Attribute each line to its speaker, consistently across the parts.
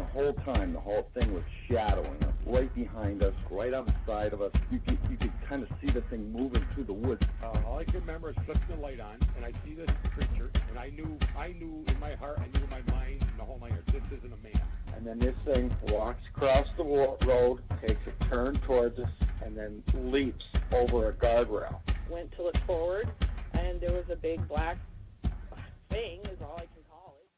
Speaker 1: the whole time, the whole thing was shadowing us, right behind us, right on the side of us. You could kind of see the thing moving through the woods.
Speaker 2: All I can remember is flipping the light on, and I see this creature, and I knew in my heart, I knew in my mind, and the whole nine yards, this isn't a man.
Speaker 3: And then this thing walks across the road, takes a turn towards us, and then leaps over a guardrail.
Speaker 4: Went to look forward, and there was a big black thing, is all I can call it.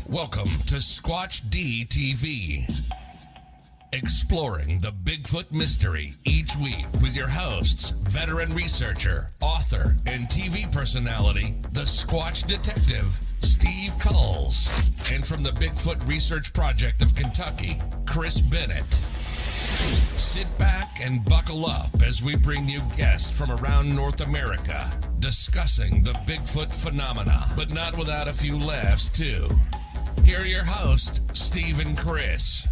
Speaker 5: Welcome to Squatch-D TV, exploring the Bigfoot mystery each week with your hosts, veteran researcher, author, and TV personality, the Squatch Detective, Steve Kulls, and from the Bigfoot Research Project of Kentucky, Chris Bennett. Sit back and buckle up as we bring you guests from around North America discussing the Bigfoot phenomena, but not without a few laughs too. Here are your hosts, Steve and Chris.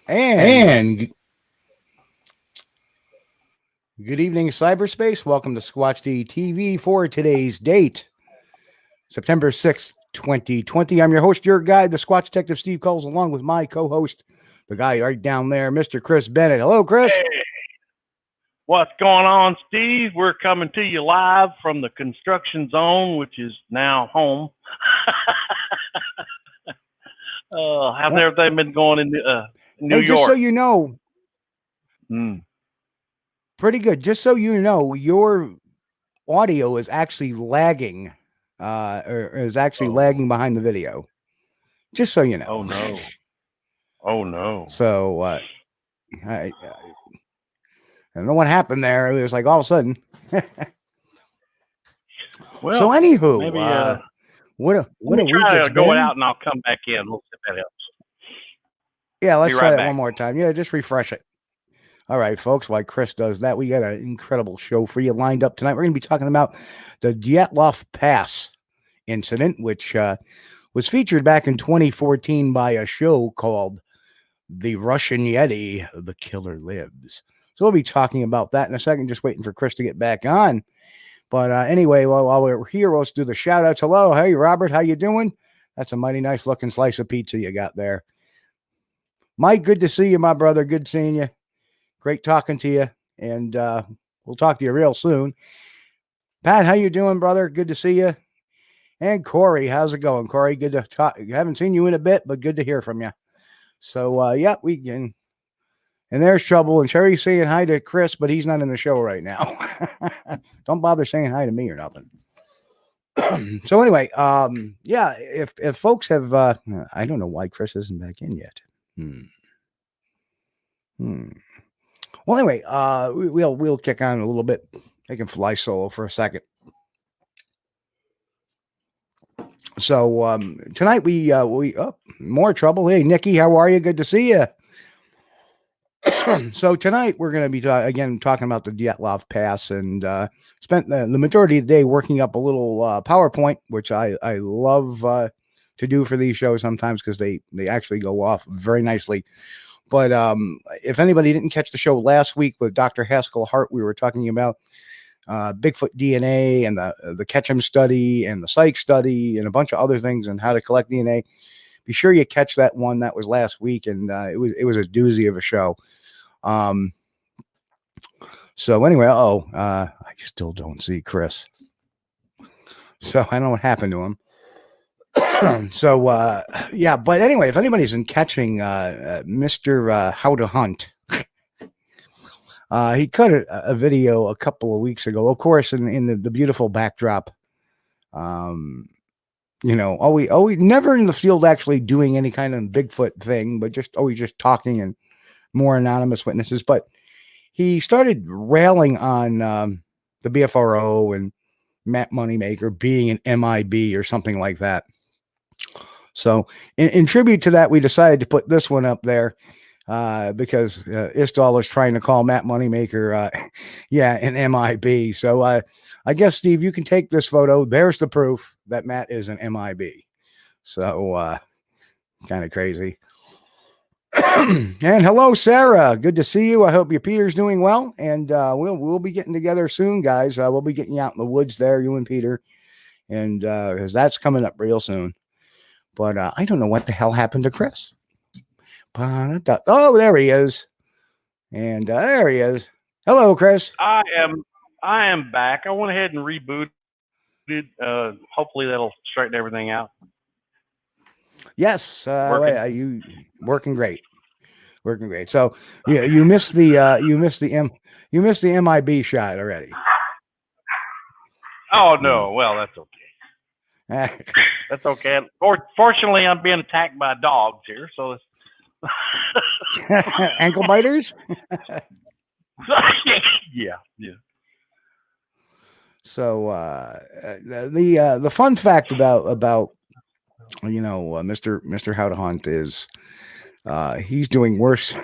Speaker 6: And good evening, cyberspace. Welcome to Squatch-D TV for today's date, September 6th, 2020. I'm your host, your guide, the Squatch Detective Steve Kulls, along with my co-host, the guy right down there, Mr. Chris Bennett. Hello, Chris.
Speaker 7: Hey. What's going on, Steve? We're coming to you live from the construction zone, which is now home. How's everything been going in New York?
Speaker 6: Just so you know, pretty good. Just so you know, your audio is actually lagging, or is actually lagging behind the video. Just so you know.
Speaker 7: Oh, no. Oh, no.
Speaker 6: So, I don't know what happened there. It was like all of a sudden.
Speaker 7: Well,
Speaker 6: so, anywho,
Speaker 7: maybe,
Speaker 6: what a week
Speaker 7: try
Speaker 6: it's
Speaker 7: to go
Speaker 6: been.
Speaker 7: out and I'll come back in. We'll see if that helps.
Speaker 6: Yeah, let's try that
Speaker 7: back.
Speaker 6: one more time. Yeah, just refresh it. All right, folks, while Chris does that, we got an incredible show for you lined up tonight. We're going to be talking about the Dyatlov Pass Incident, which was featured back in 2014 by a show called The Russian Yeti, The Killer Lives. So we'll be talking about that in a second, just waiting for Chris to get back on. But anyway, while we're here, let's do the shout-outs. Hello, hey, Robert, how you doing? That's a mighty nice-looking slice of pizza you got there. Mike, good to see you, my brother. Good seeing you. Great talking to you, and we'll talk to you real soon. Pat, how you doing, brother? Good to see you. And Corey, how's it going? Corey, good to talk. I haven't seen you in a bit, but good to hear from you. So, yeah, we can. And there's trouble. And Sherry's saying hi to Chris, but he's not in the show right now. Don't bother saying hi to me or nothing. So anyway, yeah, if folks have, I don't know why Chris isn't back in yet. Well, anyway, we'll kick on a little bit. I can fly solo for a second. So tonight we more trouble. Hey, Nikki, how are you? Good to see you. So tonight we're going to be talking about the Dyatlov Pass, and spent the majority of the day working up a little PowerPoint, which I love to do for these shows sometimes because they actually go off very nicely. But if anybody didn't catch the show last week with Dr. Haskell Hart, we were talking about Bigfoot DNA and the Ketchum study and the psych study and a bunch of other things and how to collect DNA. Be sure you catch that one. That was last week, and it was a doozy of a show. So anyway, I still don't see Chris. So I don't know what happened to him. So yeah, but anyway, if anybody's in catching Mr. How to Hunt, he cut a video a couple of weeks ago, of course, in the beautiful backdrop. You know, always never in the field actually doing any kind of Bigfoot thing, but always just talking and more anonymous witnesses. But he started railing on the BFRO and Matt Moneymaker being an MIB or something like that. So in tribute to that, we decided to put this one up there because Istall is trying to call Matt Moneymaker, an MIB. So I guess, Steve, you can take this photo. There's the proof that Matt is an MIB. So kind of crazy. And hello, Sarah. Good to see you. I hope your Peter's doing well. And we'll be getting together soon, guys. We'll be getting you out in the woods there, you and Peter. And because that's coming up real soon. But I don't know what the hell happened to Chris. Oh, there he is. And there he is. Hello, Chris.
Speaker 7: I am back. I went ahead and rebooted. Hopefully that'll straighten everything out.
Speaker 6: Yes, you working great. Working great. So you missed the MIB shot already.
Speaker 7: Oh no, well that's okay. That's okay. Fortunately, I'm being attacked by dogs here, so it's
Speaker 6: ankle biters.
Speaker 7: Yeah.
Speaker 6: So the fun fact about Mr. How to Hunt is he's doing worse,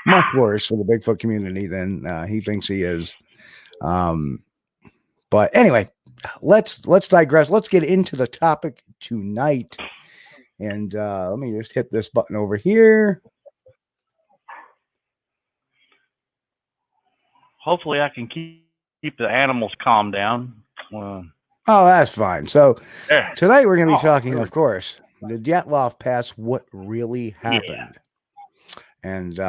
Speaker 6: much worse for the Bigfoot community than he thinks he is. But anyway, let's digress. Let's get into the topic tonight. And let me just hit this button over here.
Speaker 7: Hopefully I can keep the animals calmed down.
Speaker 6: Oh, that's fine. So tonight we're going to be talking, of course, the Dyatlov Pass, what really happened. Yeah. And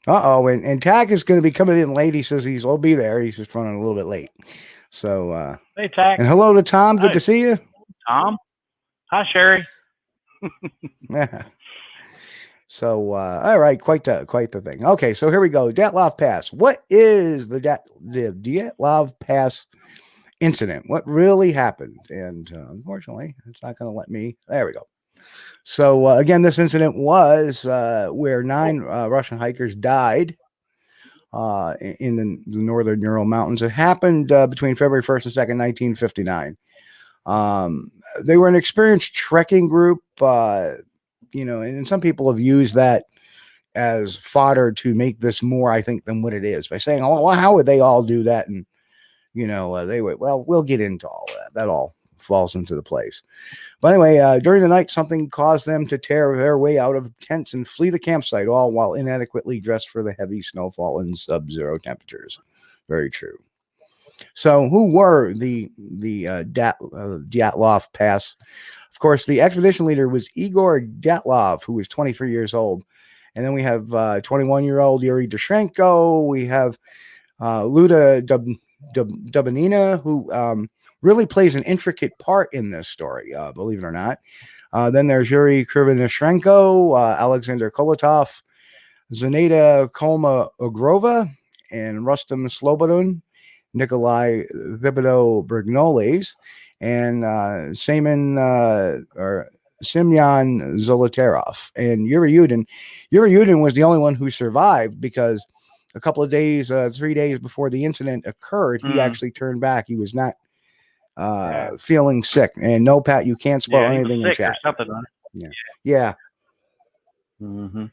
Speaker 6: and Tack is going to be coming in late. He says he'll be there. He's just running a little bit late. So
Speaker 7: hey, Tack.
Speaker 6: And hello to Tom. Good to see you.
Speaker 7: Tom. Hi, Sherry.
Speaker 6: Yeah. So, all right, quite the thing. Okay, so here we go. Dyatlov Pass. What is the Dyatlov Pass incident? What really happened? And unfortunately, it's not going to let me. There we go. So, again, this incident was where 9 Russian hikers died in the northern Ural Mountains. It happened between February 1st and 2nd, 1959. They were an experienced trekking group. And some people have used that as fodder to make this more, I think, than what it is by saying, "Oh, well, how would they all do that?" And they would. Well, we'll get into all that. That all falls into the place. But anyway, during the night, something caused them to tear their way out of tents and flee the campsite, all while inadequately dressed for the heavy snowfall and sub-zero temperatures. Very true. So, who were the Dyatlov Pass? Of course, the expedition leader was Igor Dyatlov, who was 23 years old. And then we have 21-year-old Yuri Dushenko. We have Luda Dubinina, who really plays an intricate part in this story, believe it or not. Then there's Yuri Krivonishenko, Alexander Kolotov, Zaneta Kolma-Ogrova, and Rustam Slobodin, Nikolai Thibodeau-Brignoles, and Semyon Zolotarov, and Yuri Yudin. Yuri Yudin was the only one who survived because a couple of days, 3 days before the incident occurred, he actually turned back. He was not feeling sick. And no, Pat, you can't spell anything in chat.
Speaker 7: Or something, right?
Speaker 6: Yeah.
Speaker 7: Mm-hmm.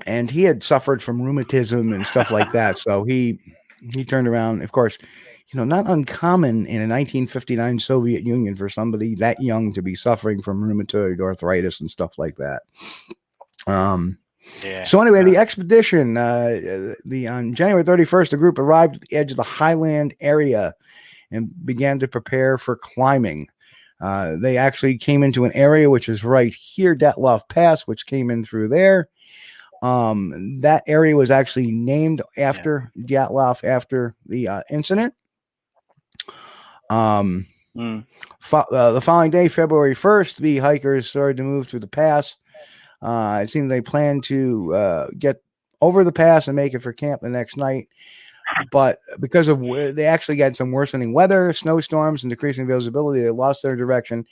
Speaker 6: And he had suffered from rheumatism and stuff like that. So he turned around. Of course, not uncommon in a 1959 Soviet Union for somebody that young to be suffering from rheumatoid arthritis and stuff like that. So anyway, the expedition, on January 31st, the group arrived at the edge of the highland area and began to prepare for climbing. They actually came into an area which is right here, Dyatlov Pass, which came in through there. That area was actually named after Dyatlov after the incident. The following day, February 1st, the hikers started to move through the pass. It seemed they planned to get over the pass and make it for camp the next night. But because of they actually got some worsening weather, snowstorms, and decreasing visibility, they lost their direction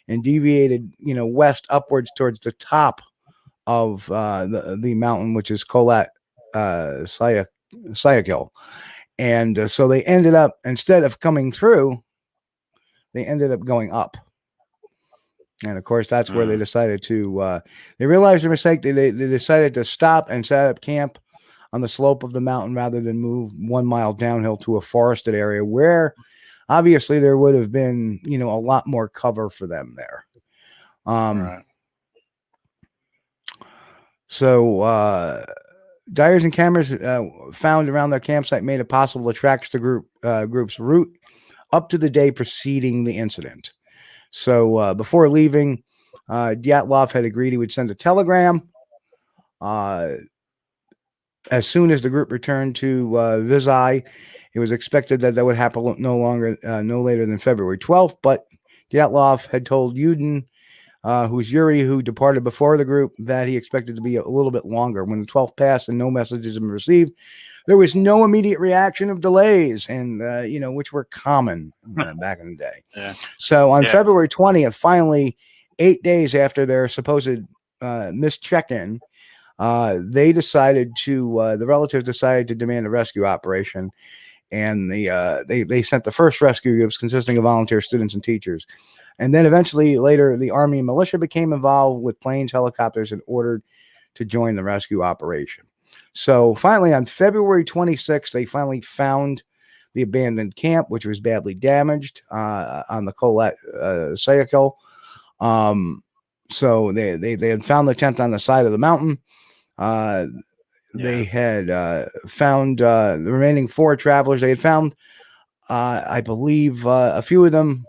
Speaker 6: and deviated, west upwards towards the top of the mountain, which is Kolat Sayakil. And so they ended up, instead of coming through, they ended up going up. And of course, that's where they decided to, they realized their mistake. They decided to stop and set up camp on the slope of the mountain rather than move 1 mile downhill to a forested area where obviously there would have been, a lot more cover for them there.
Speaker 7: Right.
Speaker 6: So, divers and cameras found around their campsite made it possible to track the group's route up to the day preceding the incident. So before leaving, Dyatlov had agreed he would send a telegram. As soon as the group returned to Vizhai, it was expected that would happen no later than February 12th. But Dyatlov had told Yudin, who's Yuri, who departed before the group, that he expected to be a little bit longer. When the 12th passed and no messages had been received, there was no immediate reaction of delays, and which were common back in the day.
Speaker 7: Yeah.
Speaker 6: So on February 20th, finally, 8 days after their supposed missed check-in, the relatives decided to demand a rescue operation, and they sent the first rescue groups consisting of volunteer students and teachers. And then eventually later, the Army and militia became involved with planes, helicopters, and ordered to join the rescue operation. So finally, on February 26th, they finally found the abandoned camp, which was badly damaged on the Kolat Sayakil. So they had found the tent on the side of the mountain. They had found the remaining 4 travelers. They had found, I believe, a few of them.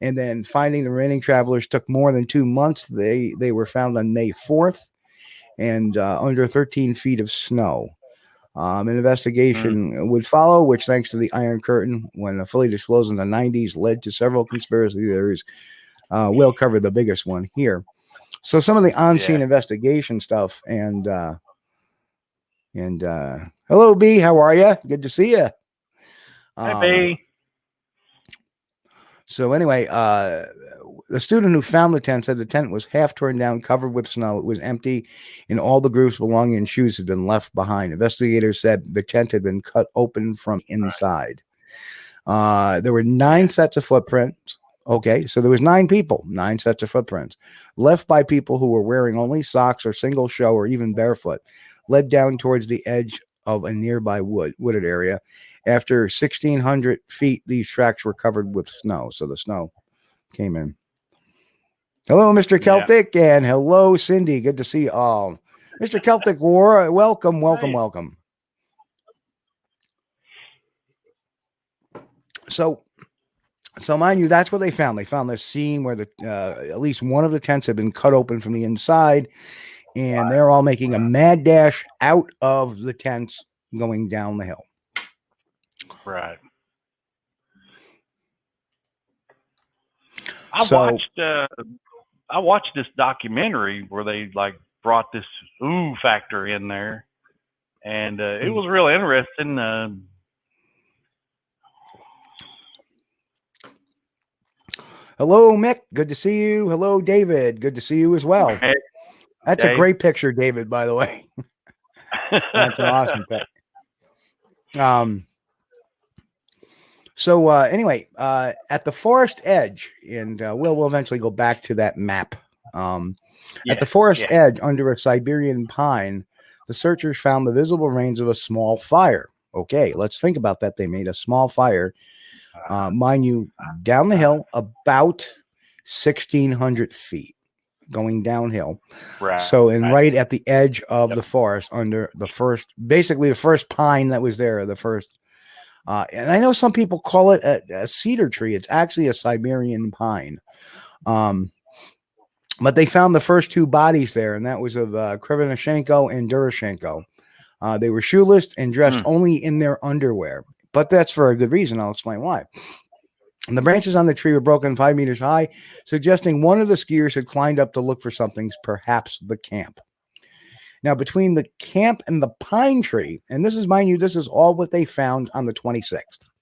Speaker 6: And then finding the remaining travelers took more than 2 months. They were found on May 4th and under 13 feet of snow. An investigation would follow, which, thanks to the Iron Curtain, when fully disclosed in the 90s, led to several conspiracy theories. We'll cover the biggest one here. So some of the on-scene investigation stuff. And hello, B. How are you? Good to see you.
Speaker 7: Hi, B.
Speaker 6: So anyway, the student who found the tent said the tent was half torn down, covered with snow. It was empty, and all the group's belongings and shoes had been left behind. Investigators said the tent had been cut open from inside. There were 9 sets of footprints. Okay, so there was 9 people, 9 sets of footprints, left by people who were wearing only socks or single shoe or even barefoot, led down towards the edge of a nearby wooded area. After 1,600 feet, these tracks were covered with snow, so the snow came in. Hello, Mr. Celtic, and hello, Cindy. Good to see you all. Mr. Celtic, welcome. So mind you, that's what they found. They found this scene where at least one of the tents had been cut open from the inside, and they're all making a mad dash out of the tents going down the hill.
Speaker 7: Right. I watched this documentary where they brought this factor in there, and it was real interesting.
Speaker 6: Hello, Mick. Good to see you. Hello, David. Good to see you as well.
Speaker 7: Hey,
Speaker 6: That's
Speaker 7: Dave.
Speaker 6: A great picture, David, by the way. That's an awesome picture. So anyway, at the forest edge, and we'll eventually go back to that map. At the forest edge, under a Siberian pine, the searchers found the visible remains of a small fire. Okay, let's think about that. They made a small fire, mind you, down the hill about 1,600 feet, going downhill.
Speaker 7: Right.
Speaker 6: So, and right at the edge of the forest, under the first, basically the first pine that was there, the first. And I know some people call it a cedar tree. It's actually a Siberian pine. But they found the first two bodies there, and that was of Krivonishenko and Durashenko. They were shoeless and dressed only in their underwear. But that's for a good reason. I'll explain why. And the branches on the tree were broken 5 meters high, suggesting one of the skiers had climbed up to look for something, perhaps the camp. Now, between the camp and the pine tree, and this is, mind you, this is all what they found on the 26th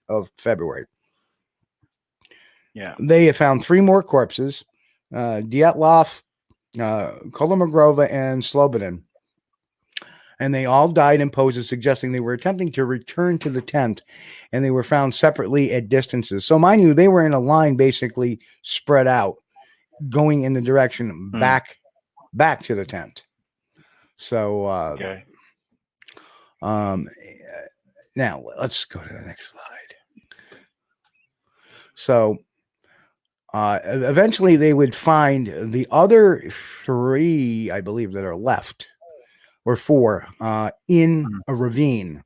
Speaker 6: of February.
Speaker 7: Yeah.
Speaker 6: They have found 3 more corpses, Dyatlov, Kolomogrova, and Slobodin. And they all died in poses suggesting they were attempting to return to the tent, and they were found separately at distances. So, mind you, they were in a line basically spread out, going in the direction back to the tent. So,
Speaker 7: Okay.
Speaker 6: Now let's go to the next slide. So, eventually they would find the other 3, I believe, that are left, or 4, in a ravine.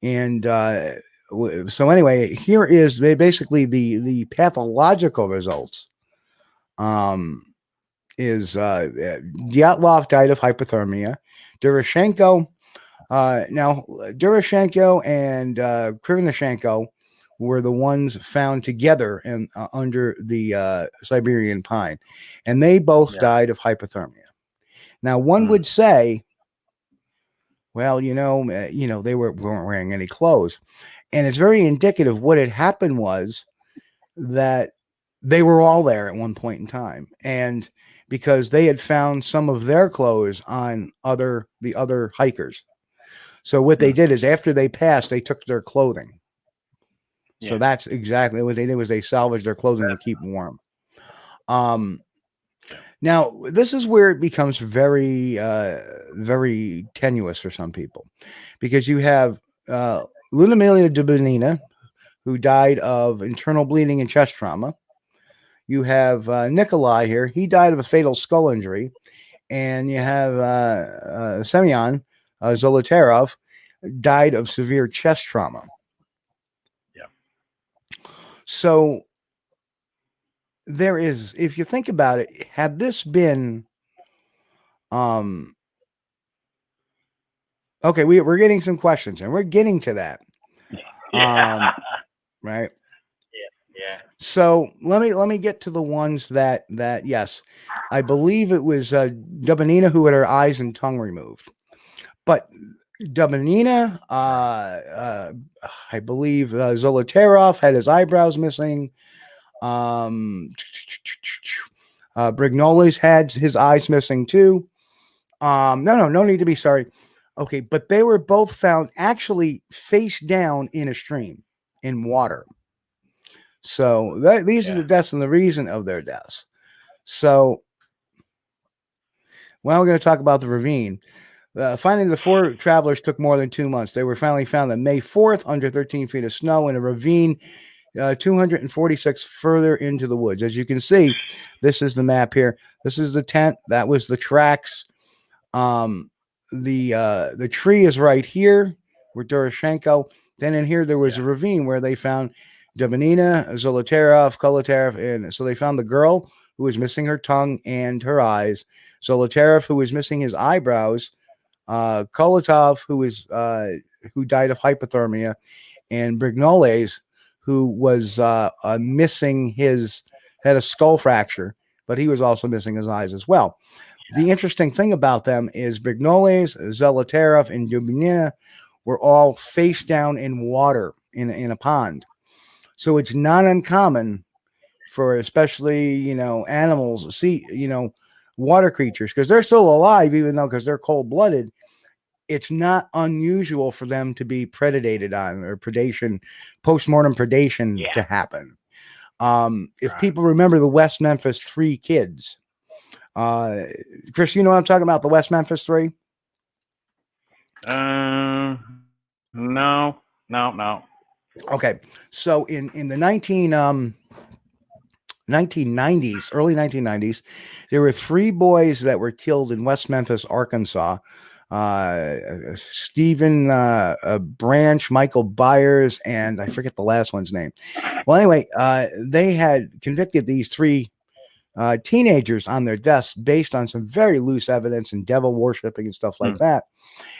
Speaker 6: And so anyway, here is basically the pathological results. Is Dyatlov died of hypothermia. Durashenko, now Durashenko and Krivonishenko were the ones found together and under the Siberian pine, and they both died of hypothermia. Now, one would say, well, they weren't wearing any clothes, and it's very indicative. What had happened was that they were all there at one point in time, and because they had found some of their clothes on the other hikers. So what they did is, after they passed, they took their clothing. So that's exactly what they did, was they salvaged their clothing to keep warm. Now, this is where it becomes very, very tenuous for some people, because you have Ludmila Dubinina, who died of internal bleeding and chest trauma. You have Nikolai here. He died of a fatal skull injury. And you have Semyon Zolotarov died of severe chest trauma.
Speaker 7: Yeah.
Speaker 6: So there is, if you think about it, had this been, okay, we're getting some questions, and we're getting to that.
Speaker 7: Yeah.
Speaker 6: Right.
Speaker 7: Yeah.
Speaker 6: So let me get to the ones that yes, I believe it was Dubinina who had her eyes and tongue removed, but Dubinina, I believe Zolotarov had his eyebrows missing. Brignoli's had his eyes missing too. No need to be sorry. Okay, but they were both found actually face down in a stream in water. So these are the deaths and the reason of their deaths. So, well, we're going to talk about the ravine. Finding the 4 travelers took more than 2 months. They were finally found on May 4th under 13 feet of snow in a ravine 246 further into the woods. As you can see, this is the map here. This is the tent. That was the tracks. The tree is right here with Durashenko. Then in here, there was a ravine where they found Dubinina, Zolotarov, Kolotarov, and so they found the girl who was missing her tongue and her eyes, Zolotarov, who was missing his eyebrows, Kolotov, who died of hypothermia, and Brignoles, who was missing had a skull fracture, but he was also missing his eyes as well. The interesting thing about them is Brignoles, Zolotarov, and Dubinina were all face down in water in a pond. So it's not uncommon for especially, animals, water creatures, because they're still alive, even though, because they're cold-blooded. it's not unusual for them to be predated on, or postmortem predation to happen. If people remember the West Memphis 3 kids, Chris, you know what I'm talking about, the West Memphis 3?
Speaker 7: No.
Speaker 6: Okay, so in the 1990s, early 1990s, there were 3 boys that were killed in West Memphis, Arkansas. Stephen Branch, Michael Byers, and I forget the last one's name. Well, anyway, they had convicted these 3 teenagers on their deaths based on some very loose evidence and devil worshiping and stuff like that.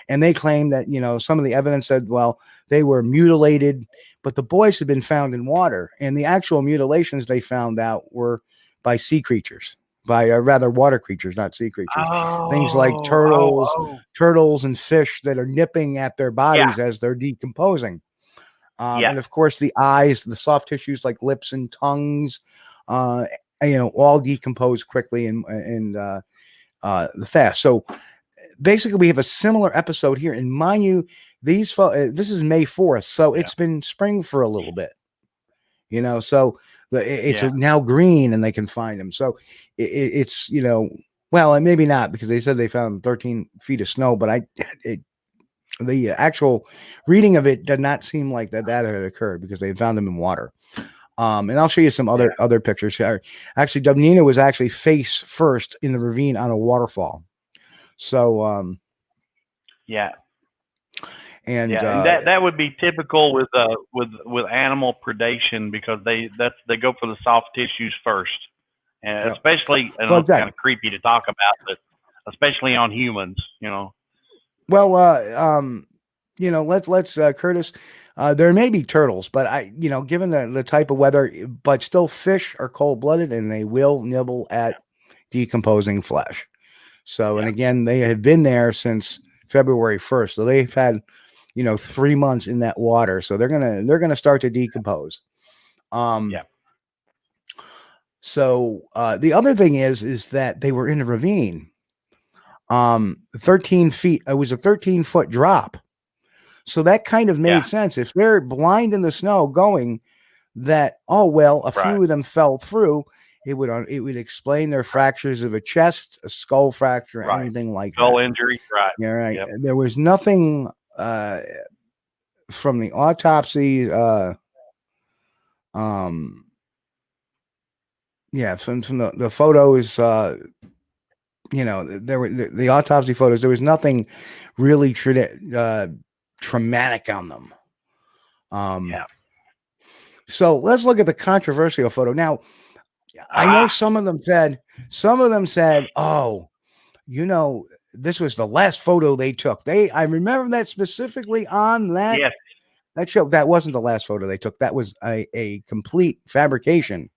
Speaker 6: And they claimed that, some of the evidence said, well, they were mutilated, but the boys had been found in water, and the actual mutilations they found out were by sea creatures, by rather water creatures, not sea creatures. Things like turtles and fish that are nipping at their bodies as they're decomposing. And of course, the eyes, the soft tissues like lips and tongues, all decompose quickly and fast. So basically, we have a similar episode here. And mind you, this is May 4th, so it's been spring for a little bit. So it's now green, and they can find them. So it's well, and maybe not, because they said they found 13 feet of snow, but the actual reading of it did not seem like that had occurred, because they found them in water. And I'll show you some other pictures here. Actually, Dubnina was actually face first in the ravine on a waterfall. So, and
Speaker 7: that would be typical with animal predation, because they go for the soft tissues first, and especially, and it's kind of creepy to talk about, but especially on humans,
Speaker 6: Well, let's Curtis. There may be turtles, but given the type of weather, but still, fish are cold-blooded, and they will nibble at decomposing flesh. So, and again, they have been there since February 1st, so they've had 3 months in that water, so they're gonna start to decompose. So the other thing is that they were in a ravine. 13 feet. It was a 13-foot drop. So that kind of made sense. If they're blind in the snow going that, a few of them fell through, it would explain their fractures of a chest, a skull fracture, anything like
Speaker 7: skull
Speaker 6: that.
Speaker 7: Injury. Right.
Speaker 6: Yeah. Right. Yep. There was nothing from the autopsy. From the photos, there were the autopsy photos. There was nothing really traumatic on them. So let's look at the controversial photo. Now, I know some of them said, oh, this was the last photo they took. I remember that specifically on that show. That wasn't the last photo they took. That was a complete fabrication.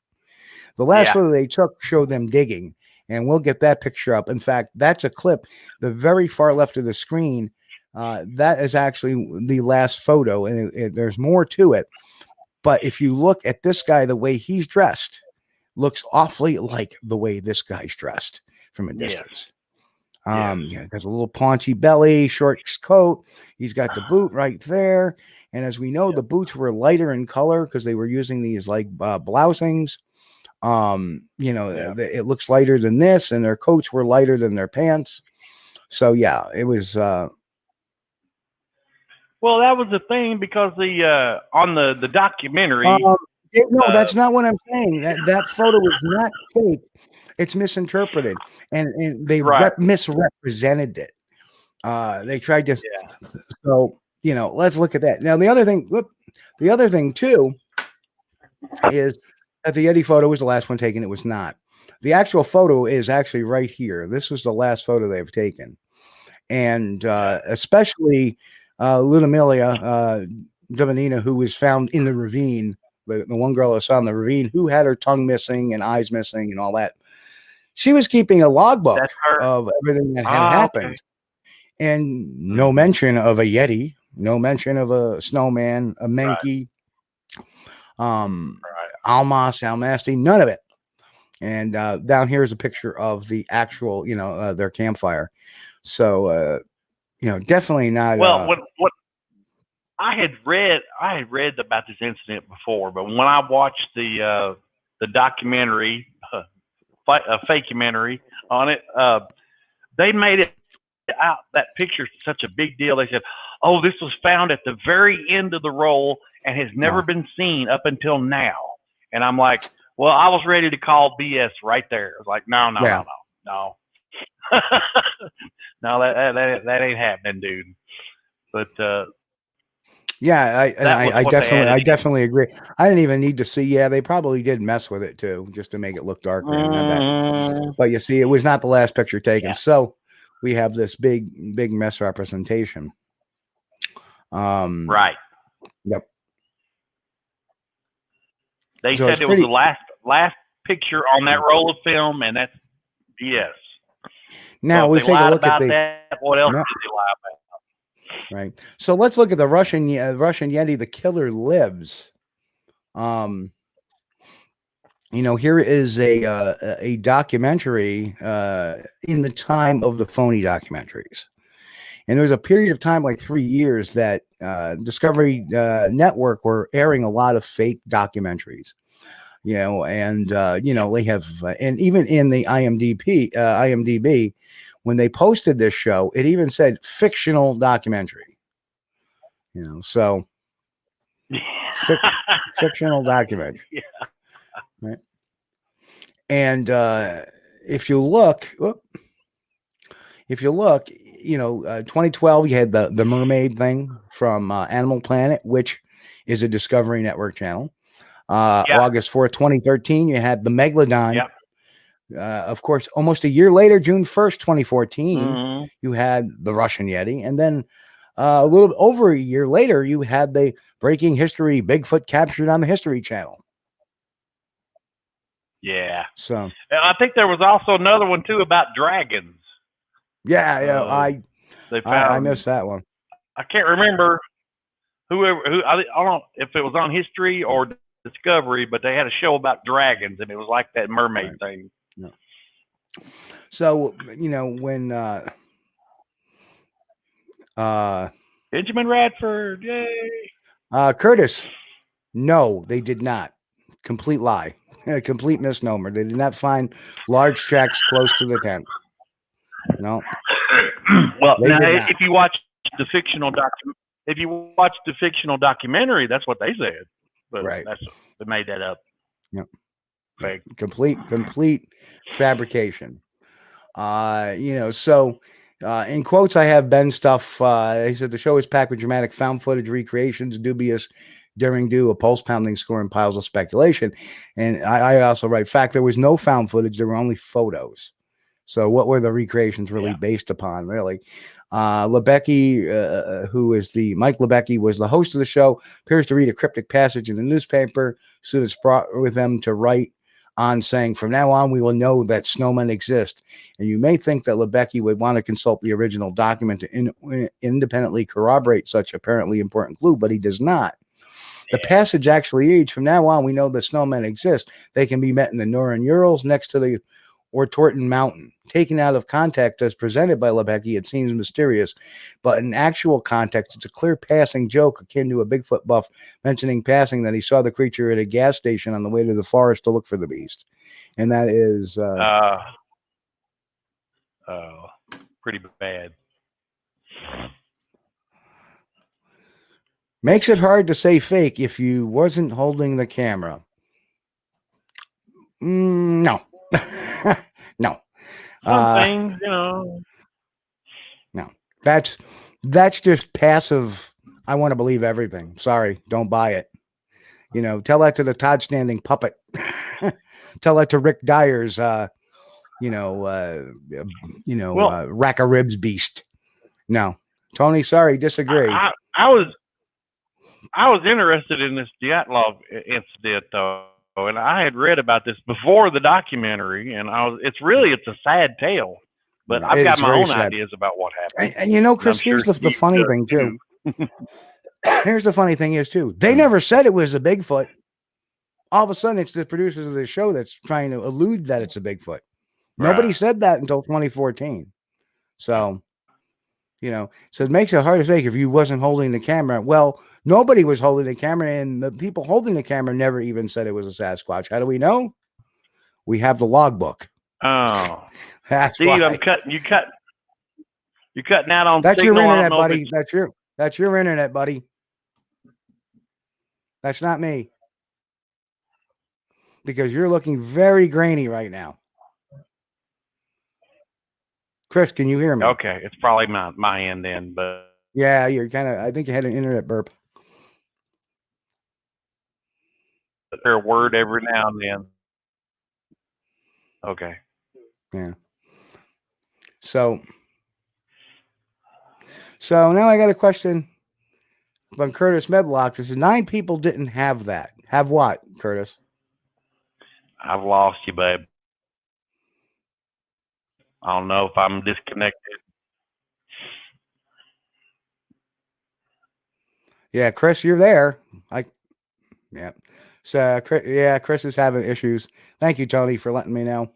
Speaker 6: The last photo they took showed them digging, and we'll get that picture up. In fact, that's a clip, the very far left of the screen. That is actually the last photo, and there's more to it. But if you look at this guy, the way he's dressed looks awfully like the way this guy's dressed from a distance. Has a little paunchy belly, short coat. He's got the boot right there. And as we know, the boots were lighter in color because they were using these like blousings. It looks lighter than this, and their coats were lighter than their pants. So it was.
Speaker 7: Well, that was the thing, because on the documentary.
Speaker 6: No, that's not what I'm saying. That photo is not fake. It's misinterpreted, and they misrepresented it. They tried to. So let's look at that. Now the other thing too is that the Yeti photo was the last one taken. It was not. The actual photo is actually right here. This was the last photo they've taken, and especially Ludmila Dubnina, who was found in the ravine. The one girl I saw in the ravine, who had her tongue missing and eyes missing and all that. She was keeping a logbook of everything that had happened. Okay. And no mention of a Yeti, no mention of a snowman, a Menki, Almasty, none of it. And down here is a picture of the actual, their campfire. So, definitely not.
Speaker 7: Well, what I had read about this incident before, but when I watched the documentary, a fake-umentary on it, they made it out that picture such a big deal. They said, "Oh, this was found at the very end of the roll and has never been seen up until now." And I'm like, well, I was ready to call BS right there. I was like, no. No, that ain't happening, dude. But
Speaker 6: I definitely agree. I didn't even need to see. Yeah, they probably did mess with it too, just to make it look darker. But you see, it was not the last picture taken. Yeah. So we have this big misrepresentation.
Speaker 7: Right.
Speaker 6: Yep.
Speaker 7: They said it was the last picture on that roll of film, and that's BS.
Speaker 6: Now we take a look at
Speaker 7: that. What else did they lie about?
Speaker 6: Right. So let's look at the Russian Yeti. The killer lives. Here is a documentary in the time of the phony documentaries. And there was a period of time, like 3 years, that Discovery Network were airing a lot of fake documentaries. And they have, and even in the IMDb, when they posted this show, it even said fictional documentary. So fictional documentary. Yeah. Right. And if you look, 2012, you had the mermaid thing from Animal Planet, which is a Discovery Network channel. August 4th, 2013, you had the Megalodon.
Speaker 7: Yep.
Speaker 6: Of course, almost a year later, June 1st, 2014, you had the Russian Yeti. And then a little over a year later, you had the breaking history Bigfoot captured on the History Channel.
Speaker 7: Yeah.
Speaker 6: So
Speaker 7: I think there was also another one too about dragons.
Speaker 6: Yeah. I missed that one.
Speaker 7: I can't remember I don't know if it was on History or Discovery, but they had a show about dragons, and it was like that mermaid thing.
Speaker 6: Yeah. So when
Speaker 7: Benjamin Radford, yay.
Speaker 6: Curtis, no, they did not. Complete lie. A complete misnomer. They did not find large tracks close to the tent. No.
Speaker 7: Well, now, if you watch the fictional documentary, that's what they said. But they made that up.
Speaker 6: Yep.
Speaker 7: Fake.
Speaker 6: Complete fabrication. So in quotes, I have Ben stuff. He said the show is packed with dramatic found footage recreations, dubious daring do, a pulse pounding score, and piles of speculation. And I also write, fact, there was no found footage. There were only photos. So what were the recreations really based upon, really? Lebecki, Mike Lebecki, was the host of the show, appears to read a cryptic passage in the newspaper. Students brought with them to write on, saying, from now on, we will know that snowmen exist. And you may think that Lebecki would want to consult the original document to independently corroborate such apparently important clue, but he does not. The passage actually reads, from now on, we know that snowmen exist. They can be met in the Northern Urals next to the Ortorton Mountain. Taken out of context as presented by Lebecki, it seems mysterious, but in actual context, it's a clear passing joke akin to a Bigfoot buff mentioning passing that he saw the creature at a gas station on the way to the forest to look for the beast. And that is
Speaker 7: pretty bad.
Speaker 6: Makes it hard to say fake if you wasn't holding the camera. No. No.
Speaker 7: Things,
Speaker 6: No. That's just passive. I want to believe everything. Sorry, don't buy it. Tell that to the Todd Standing puppet. Tell that to Rick Dyer's rack of ribs beast. No. Tony, sorry, disagree.
Speaker 7: I was interested in this Dyatlov incident, though, and I had read about this before the documentary, and it's a sad tale, but I've got my own ideas about what happened.
Speaker 6: And Chris, here's the funny thing too. Here's the funny thing is too. They never said it was a Bigfoot. All of a sudden, it's the producers of the show that's trying to allude that it's a Bigfoot. Nobody said that until 2014. So, So it makes it hard to say if you wasn't holding the camera. Well, nobody was holding the camera, and the people holding the camera never even said it was a Sasquatch. How do we know? We have the logbook.
Speaker 7: Oh,
Speaker 6: That's
Speaker 7: Steve,
Speaker 6: why.
Speaker 7: I'm cutting. You're cutting out on.
Speaker 6: That's
Speaker 7: signal.
Speaker 6: your internet, buddy. That's your internet, buddy. That's not me. Because you're looking very grainy right now. Chris, can you hear me?
Speaker 7: Okay, it's probably my end then, but
Speaker 6: yeah, you're kind of. I think you had an internet burp.
Speaker 7: There's a word every now and then. Okay.
Speaker 6: Yeah. So now I got a question from Curtis Medlock. This is 9 people didn't have that. Have what, Curtis?
Speaker 7: I've lost you, babe. I don't know if I'm disconnected.
Speaker 6: Yeah, Chris, you're there. Yeah. So, Chris is having issues. Thank you, Tony, for letting me know.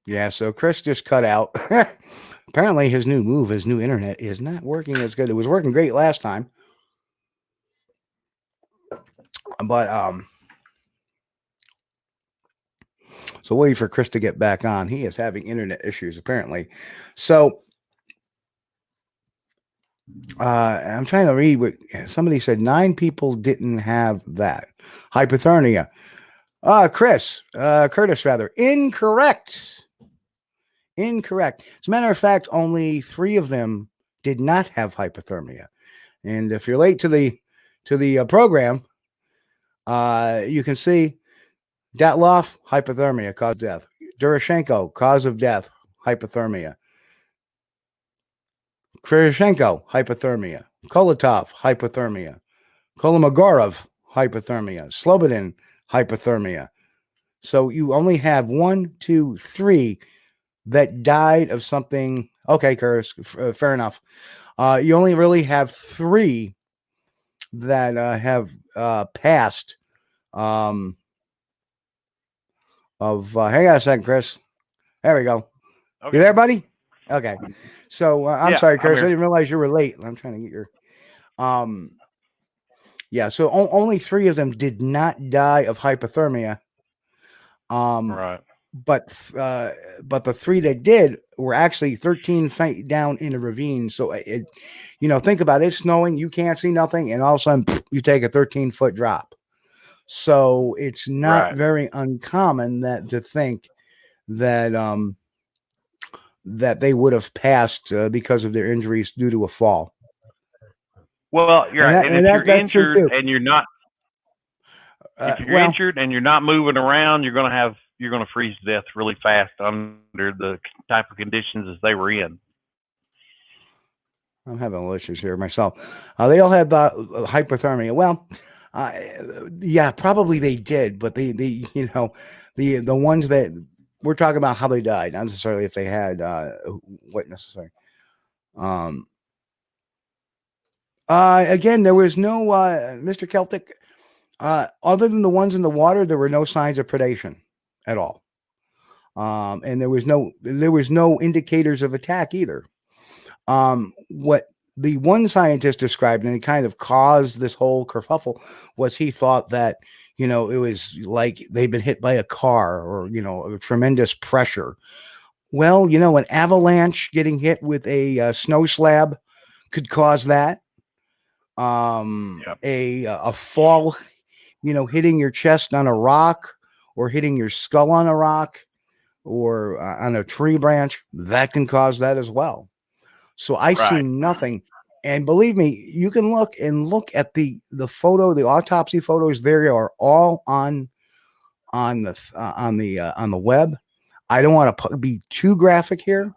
Speaker 6: Yeah, so Chris just cut out. Apparently his new internet is not working as good. It was working great last time. But so waiting for Chris to get back on. He is having internet issues apparently. So I'm trying to read what somebody said. 9 people didn't have that. Hypothermia. Curtis, rather. Incorrect. As a matter of fact, only 3 of them did not have hypothermia. And if you're late to the program, you can see Dyatlov, hypothermia, cause of death. Durashenko, cause of death, hypothermia. Krashenko, hypothermia. Kolotov, hypothermia. Kolomogorov, hypothermia. Slobodin, hypothermia. So you only have 1, 2, 3 that died of something. Okay, Curtis, fair enough. You only really have 3 that have passed. Hang on a second, Chris. There we go. Okay. You there, buddy? Okay. So I'm sorry, Chris. I didn't realize you were late. I'm trying to get your. Yeah. So only 3 of them did not die of hypothermia.
Speaker 7: Right.
Speaker 6: But the 3 that did were actually 13 feet down in a ravine. So think about it. It's snowing. You can't see nothing, and all of a sudden you take a 13-foot drop. So it's not very uncommon to think that that they would have passed because of their injuries due to a fall.
Speaker 7: Well, you're right. And if you're injured and you're not, if you're injured and you're not moving around, you're going to freeze to death really fast under the type of conditions as they were in.
Speaker 6: I'm having issues here myself. They all had hypothermia. Well, yeah, probably they did, but the ones that we're talking about how they died, not necessarily if they had what necessary. Again, there was no Mr. Celtic. Other than the ones in the water, there were no signs of predation at all, and there was no indicators of attack either. What the one scientist described, and it kind of caused this whole kerfuffle, was he thought that it was like they'd been hit by a car or a tremendous pressure. Well, an avalanche getting hit with a snow slab could cause that. A fall, hitting your chest on a rock or hitting your skull on a rock or on a tree branch, that can cause that as well. So I see nothing. And believe me, you can look at the photo, the autopsy photos. They are all on the web. I don't want to be too graphic here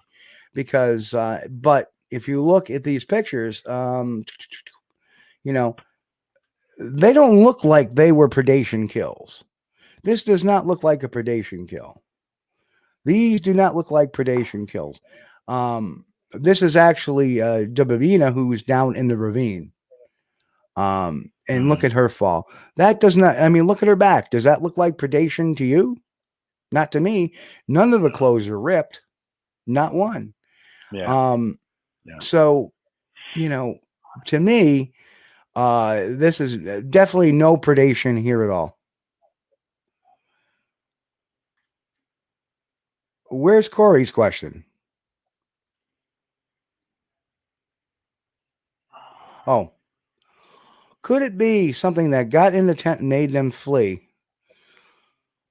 Speaker 6: because, but if you look at these pictures, they don't look like they were predation kills. This does not look like a predation kill. These do not look like predation kills. This is actually Dubovina, who's down in the ravine. And look at her fall. That does not, I mean, look at her back. Does that look like predation to you? Not to me. None of the clothes are ripped. Not one.
Speaker 7: Yeah.
Speaker 6: So, to me, this is definitely no predation here at all. Where's Corey's question? Oh, could it be something that got in the tent and made them flee?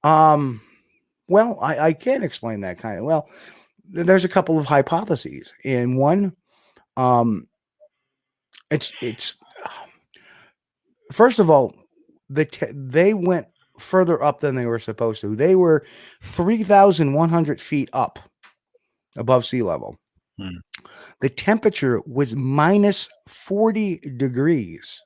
Speaker 6: Well, I can't explain that kind of. Well, there's a couple of hypotheses. In one, it's first of all, they went further up than they were supposed to. They were 3,100 feet up above sea level. The temperature was minus 40 degrees.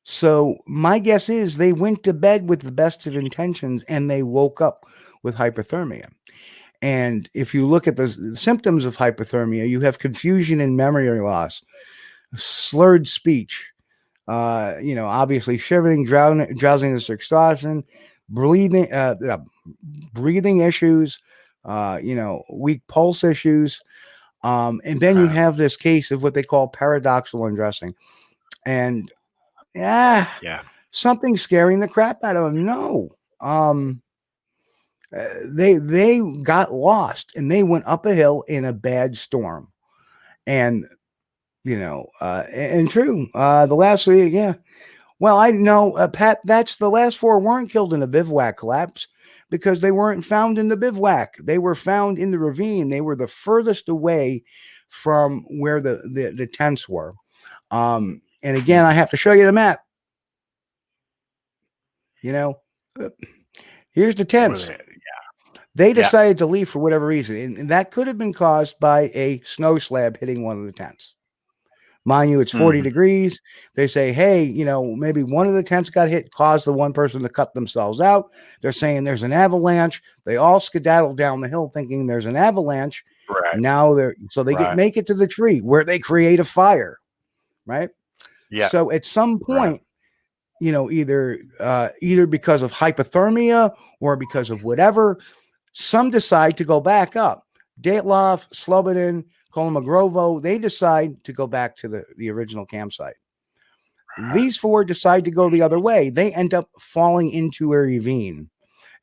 Speaker 6: So my guess is they went to bed with the best of intentions and they woke up with hypothermia. And if you look at the symptoms of hypothermia, you have confusion and memory loss, slurred speech, obviously shivering, drowsiness, exhaustion, breathing issues, weak pulse issues. And then you have this case of what they call paradoxical undressing. And something scaring the crap out of them. No. They got lost and they went up a hill in a bad storm. And, and true, the last three, yeah. Well, I know, Pat, that's the last four weren't killed in a bivouac collapse because they weren't found in the bivouac. They were found in the ravine. They were the furthest away from where the tents were. And again, I have to show you the map. Here's the tents. They decided to leave for whatever reason. And that could have been caused by a snow slab hitting one of the tents. Mind you, it's 40 degrees. They say, hey, maybe one of the tents got hit, caused the one person to cut themselves out. They're saying there's an avalanche. They all skedaddle down the hill thinking there's an avalanche.
Speaker 7: Right.
Speaker 6: Now make it to the tree where they create a fire. Right.
Speaker 7: Yeah.
Speaker 6: So at some point, either because of hypothermia or because of whatever, some decide to go back up. Dyatlov, Slobodan, Kolmogrovo, they decide to go back to the original campsite. These four decide to go the other way. They end up falling into a ravine.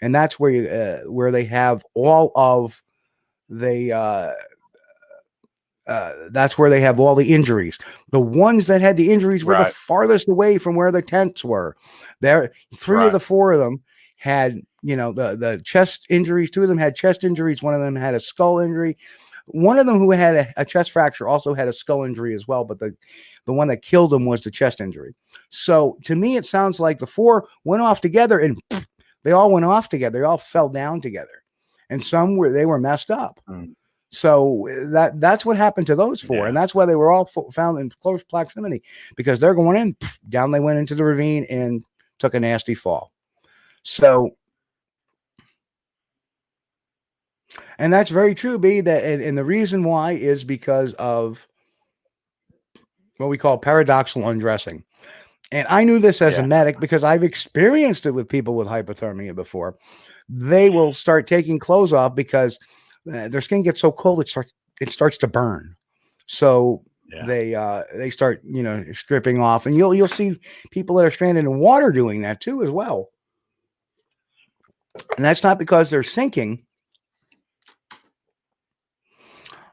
Speaker 6: And that's where they have all of that's where they have all the injuries. The ones that had the injuries were the farthest away from where the tents were. There, three of the four of them had, the chest injuries. Two of them had chest injuries. One of them had a skull injury. One of them who had a chest fracture also had a skull injury as well. But the one that killed him was the chest injury. So to me, it sounds like the four went off together and they all went off together. They all fell down together. And they were messed up. So that's what happened to those four. And that's why they were all found in close proximity, because they're going in, down they went into the ravine and took a nasty fall. So, and that's very true, B, and the reason why is because of what we call paradoxical undressing. And I knew this as a medic because I've experienced it with people with hypothermia before. They will start taking clothes off because their skin gets so cold it starts to burn. So they start stripping off, and you'll see people that are stranded in water doing that too as well. And that's not because they're sinking.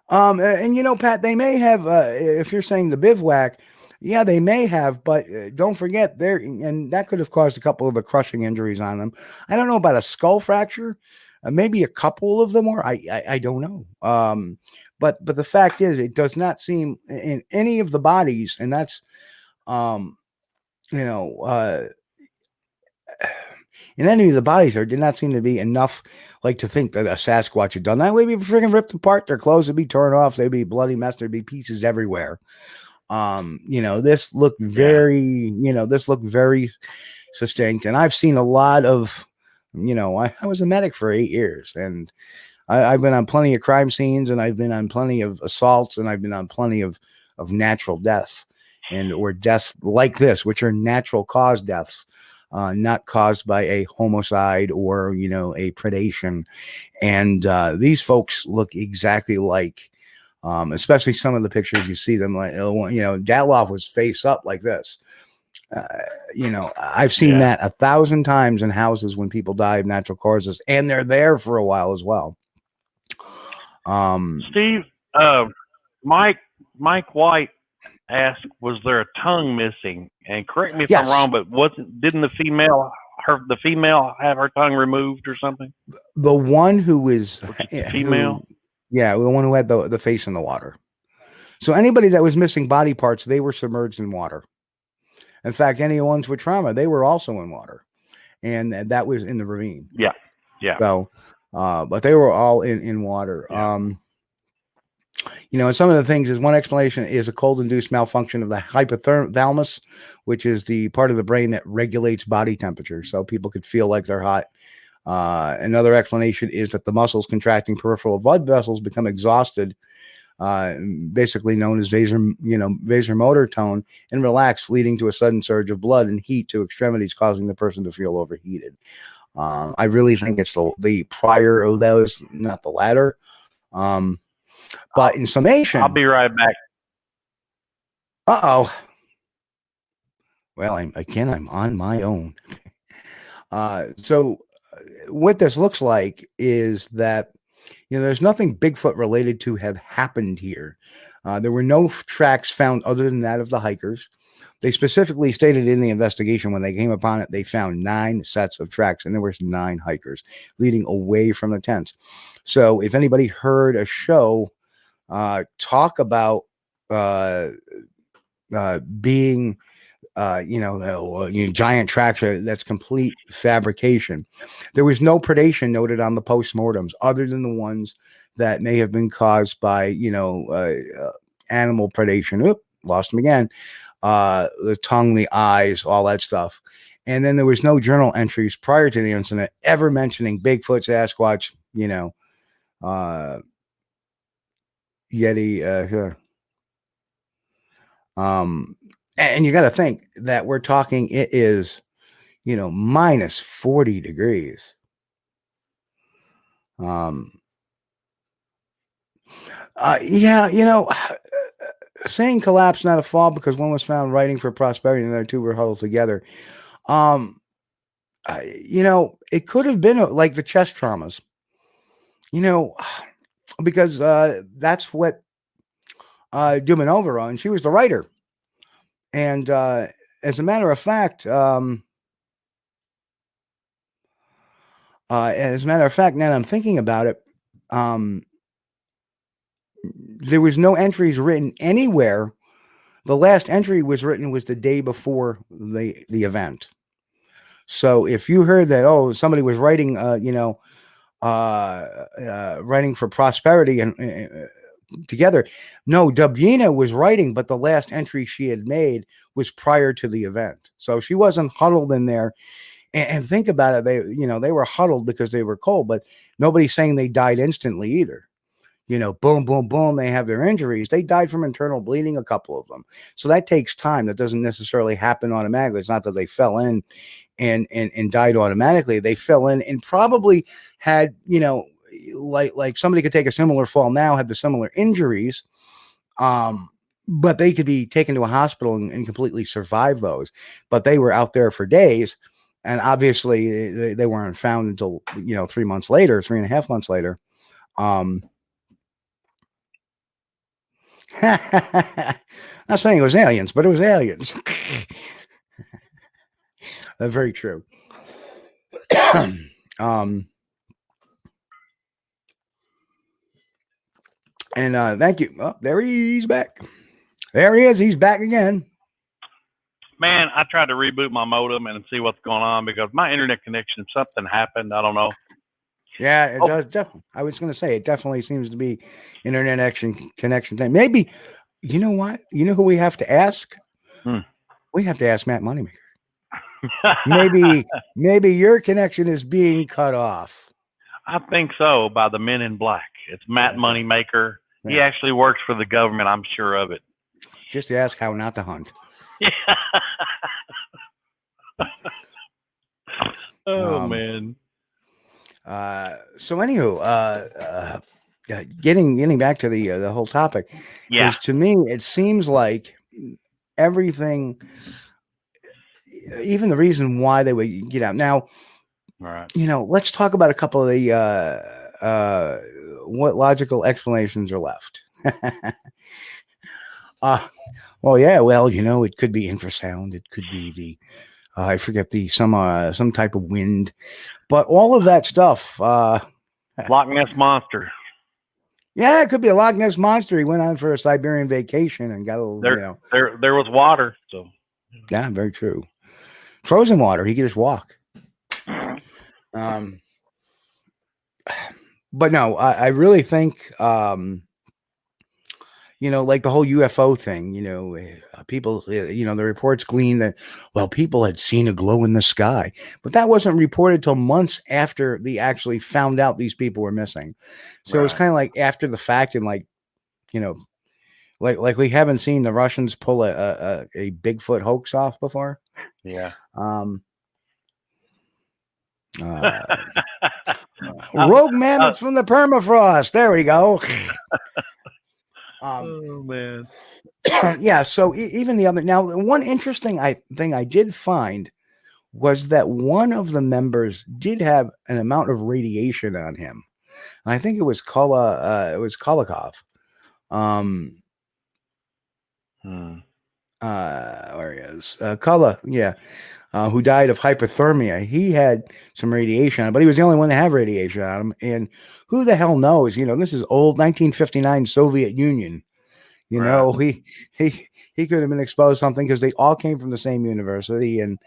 Speaker 6: And Pat, they may have if you're saying the bivouac, they may have, but don't forget and that could have caused a couple of the crushing injuries on them. I don't know about a skull fracture. Maybe a couple of them, or I don't know. But the fact is, it does not seem in any of the bodies, and that's, in any of the bodies, there did not seem to be enough, to think that a Sasquatch had done that. They'd be freaking ripped apart. Their clothes would be torn off. They'd be bloody mess. There'd be pieces everywhere. This looked very succinct, and I've seen a lot of. I was a medic for 8 years, and I've been on plenty of crime scenes, and I've been on plenty of assaults, and I've been on plenty of natural deaths. or deaths like this, which are natural cause deaths, not caused by a homicide or, a predation. And these folks look exactly like, especially some of the pictures you see them like, Dyatlov was face up like this. I've seen that 1,000 times in houses when people die of natural causes, and they're there for a while as well.
Speaker 7: Steve, Mike White asked, was there a tongue missing? And correct me if I'm wrong, but didn't the female have her tongue removed or something?
Speaker 6: The one who was
Speaker 7: female?
Speaker 6: The one who had the face in the water. So anybody that was missing body parts, they were submerged in water. In fact, any ones with trauma, they were also in water. And that was in the ravine.
Speaker 7: Yeah.
Speaker 6: So, but they were all in water.
Speaker 7: Yeah.
Speaker 6: And some of the things is, one explanation is a cold-induced malfunction of the hypothalamus, which is the part of the brain that regulates body temperature, so people could feel like they're hot. Another explanation is that the muscles contracting peripheral blood vessels become exhausted, basically known as vasomotor tone, and relax, leading to a sudden surge of blood and heat to extremities, causing the person to feel overheated. I really think it's the prior of those, not the latter. But in summation,
Speaker 7: I'll be right back.
Speaker 6: Well, I'm on my own. So what this looks like is that, there's nothing Bigfoot related to have happened here. There were no tracks found other than that of the hikers. They specifically stated in the investigation when they came upon it, they found 9 sets of tracks, and there was 9 hikers leading away from the tents. So if anybody heard a show talk about being giant tracks, that's complete fabrication. There was no predation noted on the postmortems other than the ones that may have been caused by animal predation. Lost them again. The tongue, the eyes, all that stuff. And then there was no journal entries prior to the incident ever mentioning Bigfoot, Sasquatch, Yeti. And you got to think that we're talking, it is, minus 40 degrees. Saying collapse, not a fall, because one was found writing for prosperity and the other 2 were huddled together. It could have been like the chest traumas, because that's what Dumanova, and she was the writer. And as a matter of fact, now that I'm thinking about it, there was no entries written anywhere. The last entry was written was the day before the event. So if you heard that, somebody was writing, writing for prosperity and together. No, Dubyina was writing, but the last entry she had made was prior to the event. So she wasn't huddled in there. And think about it. They were huddled because they were cold, but nobody's saying they died instantly either. Boom, boom, boom. They have their injuries. They died from internal bleeding, a couple of them. So that takes time. That doesn't necessarily happen automatically. It's not that they fell in and died automatically. They fell in and probably had, like somebody could take a similar fall now, have the similar injuries, but they could be taken to a hospital and completely survive those. But they were out there for days, and obviously they weren't found until 3 months later, 3.5 months later. Not saying it was aliens, but it was aliens. That's very true. And thank you. Oh, there he's back. There he is. He's back again.
Speaker 7: Man, I tried to reboot my modem and see what's going on because my internet connection, something happened. I don't know.
Speaker 6: Yeah, it does. Definitely. I was going to say it definitely seems to be internet connection time. Maybe, you know what? You know who we have to ask? We have to ask Matt Moneymaker. maybe your connection is being cut off.
Speaker 7: I think so, by the Men in Black. It's Matt Moneymaker. Yeah. He actually works for the government. I'm sure of it.
Speaker 6: Just ask how not to hunt.
Speaker 7: Yeah. Oh man.
Speaker 6: So anywho, getting back to the whole topic, is to me it seems like everything, even the reason why they would get out. Now,
Speaker 7: right.
Speaker 6: Let's talk about a couple of the what logical explanations are left. It could be infrasound. It could be the I forget some type of wind, but all of that stuff.
Speaker 7: Loch Ness monster.
Speaker 6: Yeah, it could be a Loch Ness monster. He went on for a Siberian vacation and got a little.
Speaker 7: There was water. So
Speaker 6: yeah, very true. Frozen water. He could just walk. But no, I really think, like the whole UFO thing, people, the reports glean that, people had seen a glow in the sky, but that wasn't reported till months after they actually found out these people were missing. So it's kind of like after the fact, and like we haven't seen the Russians pull a Bigfoot hoax off before.
Speaker 7: Yeah.
Speaker 6: Rogue mammoths from the permafrost. There we go.
Speaker 7: Oh man.
Speaker 6: Yeah. So even the other, now one interesting thing I did find was that one of the members did have an amount of radiation on him. And I think it was Kulikov. Where he is? Kula, yeah. Who died of hypothermia. He had some radiation on him, but he was the only one to have radiation on him. And who the hell knows? This is old 1959 Soviet Union. He could have been exposed to something, because they all came from the same university, and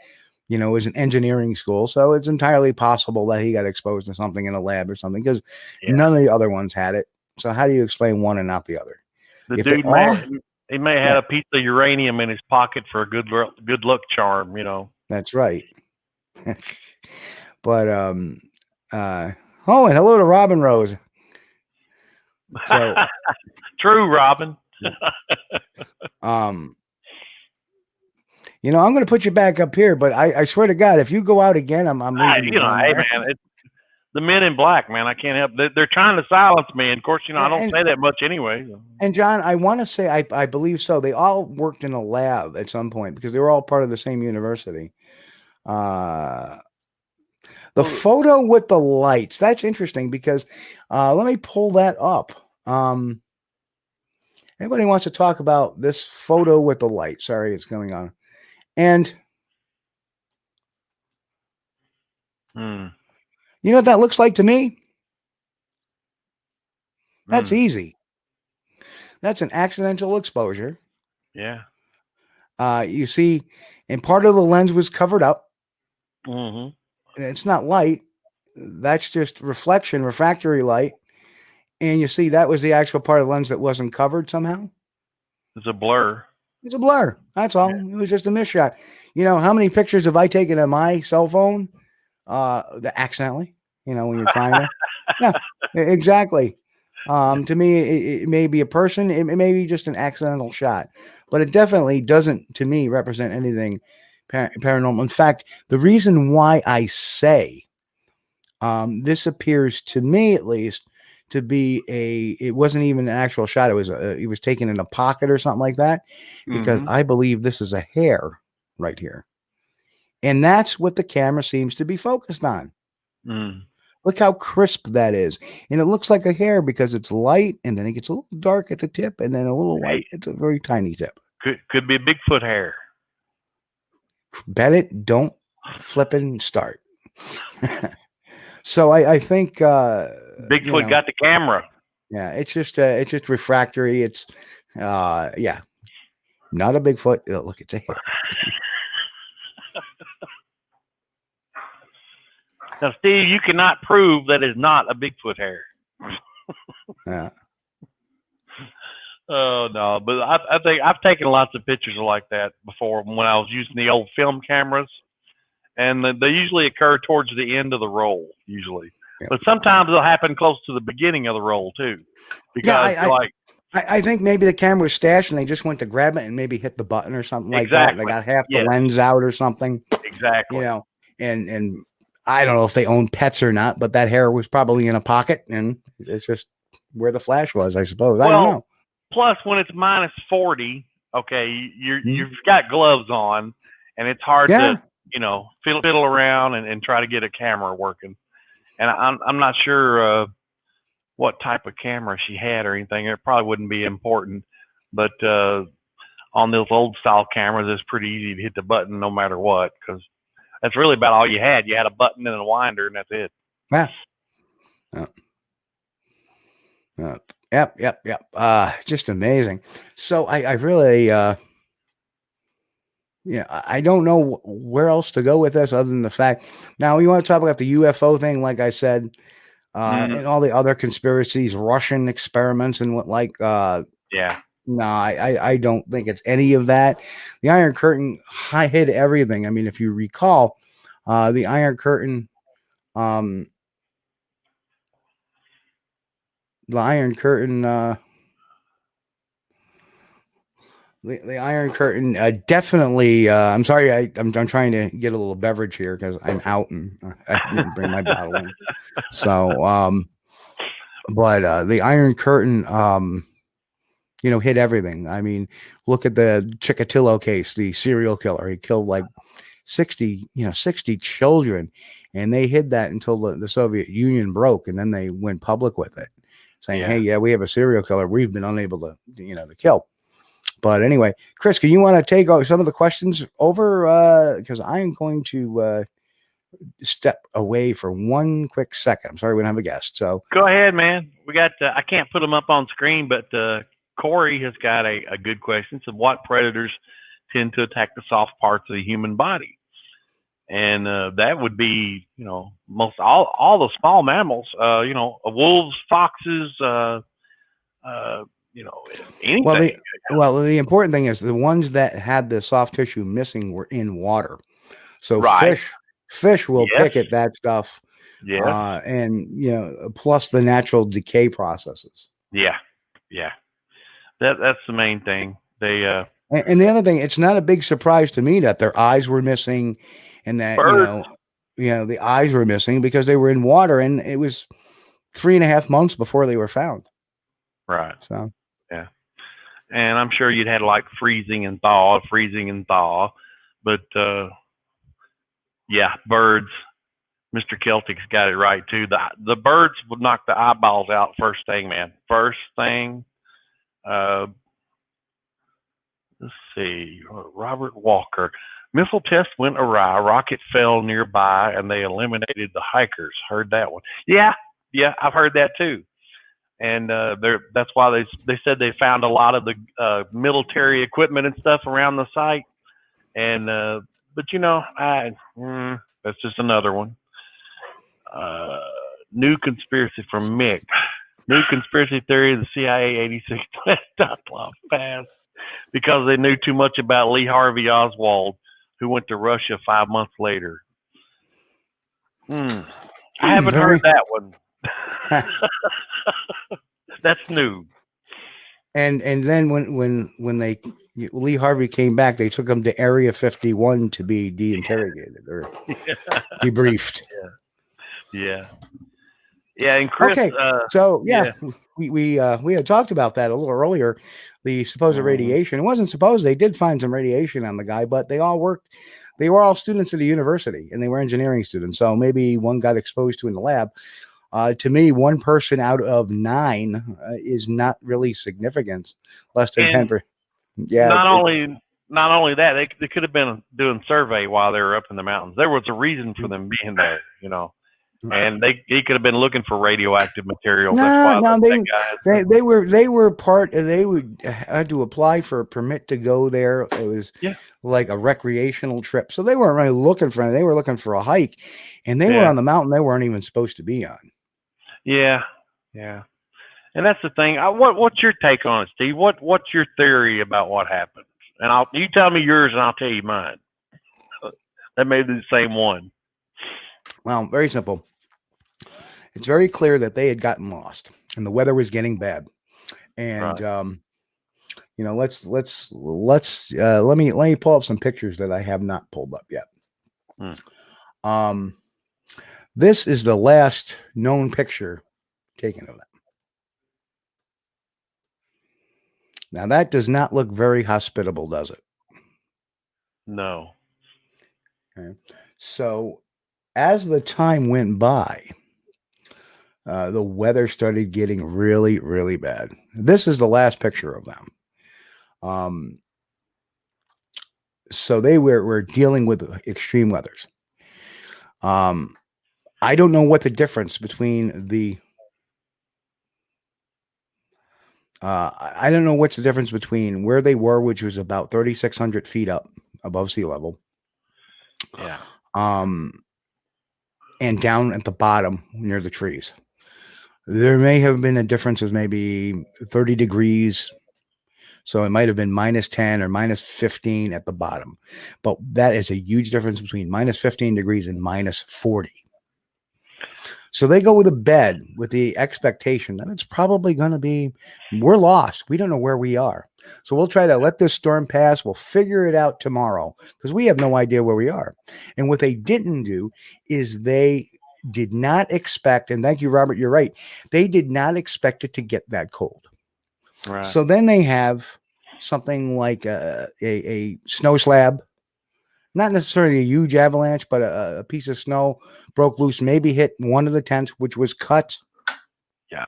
Speaker 6: it was an engineering school. So it's entirely possible that he got exposed to something in a lab or something, because none of the other ones had it. So how do you explain one and not the other?
Speaker 7: He may have had a piece of uranium in his pocket for a good luck charm,
Speaker 6: That's right. But and hello to Robin Rose. So
Speaker 7: true, Robin.
Speaker 6: I'm going to put you back up here, but I swear to God, if you go out again, I'm leaving.
Speaker 7: Hey man, it's the Men in Black, man. I can't help. They're trying to silence me, and of course, I don't say that much anyway.
Speaker 6: And John, I want to say I believe so. They all worked in a lab at some point, because they were all part of the same university. The photo with the lights, that's interesting, because let me pull that up. Anybody wants to talk about this photo with the light? Sorry, it's going on. And you know what that looks like to me? That's easy. That's an accidental exposure.
Speaker 7: Yeah.
Speaker 6: You see, and part of the lens was covered up.
Speaker 7: Mm-hmm.
Speaker 6: And it's not light. That's just refractory light. And you see, that was the actual part of the lens that wasn't covered somehow.
Speaker 7: It's a blur.
Speaker 6: It's a blur. That's all. Yeah. It was just a miss shot. How many pictures have I taken on my cell phone? Accidentally, when you're trying to. Yeah, exactly. To me, it may be a person. It may be just an accidental shot, but it definitely doesn't, to me, represent anything paranormal. In fact, the reason why I say this appears to me, at least, to be it wasn't even an actual shot. It was taken in a pocket or something like that, because I believe this is a hair right here. And that's what the camera seems to be focused on. Look how crisp that is. And it looks like a hair because it's light, and then it gets a little dark at the tip, and then a little white. It's a very tiny tip.
Speaker 7: Could be a Bigfoot hair.
Speaker 6: Bennett, don't flipping start. So I think
Speaker 7: Bigfoot got the camera.
Speaker 6: Yeah, it's just refractory. It's not a Bigfoot. Look, it's a hair.
Speaker 7: Now, Steve, you cannot prove that it's not a Bigfoot hair.
Speaker 6: Yeah.
Speaker 7: Oh no, but I think I've taken lots of pictures like that before when I was using the old film cameras, and they usually occur towards the end of the roll, usually. Yeah. But sometimes they'll happen close to the beginning of the roll too, because
Speaker 6: I think maybe the camera was stashed and they just went to grab it and maybe hit the button or something like that. They got half the lens out or something.
Speaker 7: Exactly.
Speaker 6: You know, and I don't know if they own pets or not, but that hair was probably in a pocket and it's just where the flash was, I suppose. I don't know.
Speaker 7: Plus, when it's minus 40, okay, you've got gloves on, and it's hard to, fiddle around and try to get a camera working. And I'm not sure what type of camera she had or anything. It probably wouldn't be important, but on those old style cameras, it's pretty easy to hit the button no matter what, because that's really about all you had. You had a button and a winder, and that's it.
Speaker 6: Yeah. Yep. Just amazing. So I really, I don't know where else to go with this other than the fact. Now, you want to talk about the UFO thing, like I said, and all the other conspiracies, Russian experiments and what like, no, I don't think it's any of that. The Iron Curtain hid everything. I mean, if you recall, the Iron Curtain, the Iron Curtain definitely. I'm sorry, I'm trying to get a little beverage here because I'm out and I didn't bring my bottle in. So, but the Iron Curtain, hid everything. I mean, look at the Chikatilo case, the serial killer. He killed like 60 children, and they hid that until the Soviet Union broke, and then they went public with it, saying, "Hey, we have a serial killer we've been unable to kill." But anyway, Chris, can you want to take some of the questions over? Because I'm going to step away for one quick second. I'm sorry we don't have a guest. So
Speaker 7: go ahead, man. We got. I can't put them up on screen, but Corey has got a good question. So, what predators tend to attack the soft parts of the human body? And that would be, most all the small mammals. Wolves, foxes. Anything.
Speaker 6: Well, the important thing is the ones that had the soft tissue missing were in water. So fish will pick at that stuff.
Speaker 7: Yeah.
Speaker 6: And plus the natural decay processes.
Speaker 7: Yeah. That's the main thing. They
Speaker 6: and the other thing, it's not a big surprise to me that their eyes were missing, and that the eyes were missing because they were in water, and it was 3.5 months before they were found.
Speaker 7: Right.
Speaker 6: So.
Speaker 7: Yeah. And I'm sure you'd had like freezing and thaw, but birds. Mr. Celtic's got it right too. The birds would knock the eyeballs out first thing, man. First thing. Let's see. Robert Walker. Missile test went awry. Rocket fell nearby, and they eliminated the hikers. Heard that one? Yeah, I've heard that too. And that's why they said they found a lot of the military equipment and stuff around the site. And but that's just another one. New conspiracy from Mick. New conspiracy theory: the CIA 86 Dyatlov Pass because they knew too much about Lee Harvey Oswald, who went to Russia 5 months later. I haven't heard that one. That's new.
Speaker 6: And then when Lee Harvey came back, they took him to Area 51 to be de-interrogated or debriefed.
Speaker 7: Yeah. And Chris.
Speaker 6: Okay. We had talked about that a little earlier. The supposed radiation. It wasn't supposed. They did find some radiation on the guy, but they all worked. They were all students at the university, and they were engineering students. So maybe one got exposed to in the lab. To me, 1 person out of 9 is not really significant. Less than 10%. Yeah.
Speaker 7: Not only that, they could have been doing survey while they were up in the mountains. There was a reason for them being there, and he could have been looking for radioactive material. They
Speaker 6: were part. They had to apply for a permit to go there. It was like a recreational trip, so they weren't really looking for it. They were looking for a hike, and they were on the mountain they weren't even supposed to be on.
Speaker 7: Yeah. And that's the thing. What's your take on it, Steve? What's your theory about what happened? And you tell me yours, and I'll tell you mine. That may be the same one.
Speaker 6: Well, very simple. It's very clear that they had gotten lost, and the weather was getting bad. And
Speaker 7: Right.
Speaker 6: let me pull up some pictures that I have not pulled up yet. This is the last known picture taken of them. Now that does not look very hospitable, does it?
Speaker 7: No.
Speaker 6: Okay. So as the time went by, the weather started getting really, really bad. This is the last picture of them. So they were dealing with extreme weathers. I don't know what the difference between the I don't know what's the difference between where they were, which was about 3,600 feet up above sea level.
Speaker 7: Yeah.
Speaker 6: And down at the bottom near the trees. There may have been a difference of maybe 30 degrees. So it might have been minus 10 or minus 15 at the bottom. But that is a huge difference between minus 15 degrees and minus 40. So they go to bed with the expectation that it's probably going to be, we're lost. We don't know where we are. So we'll try to let this storm pass. We'll figure it out tomorrow because we have no idea where we are. And what they didn't do is they did not expect, and thank you, Robert, you're right. They did not expect it to get that cold.
Speaker 7: Right.
Speaker 6: So then they have something like a snow slab. Not necessarily a huge avalanche, but a piece of snow broke loose, maybe hit one of the tents, which was cut.
Speaker 7: Yeah.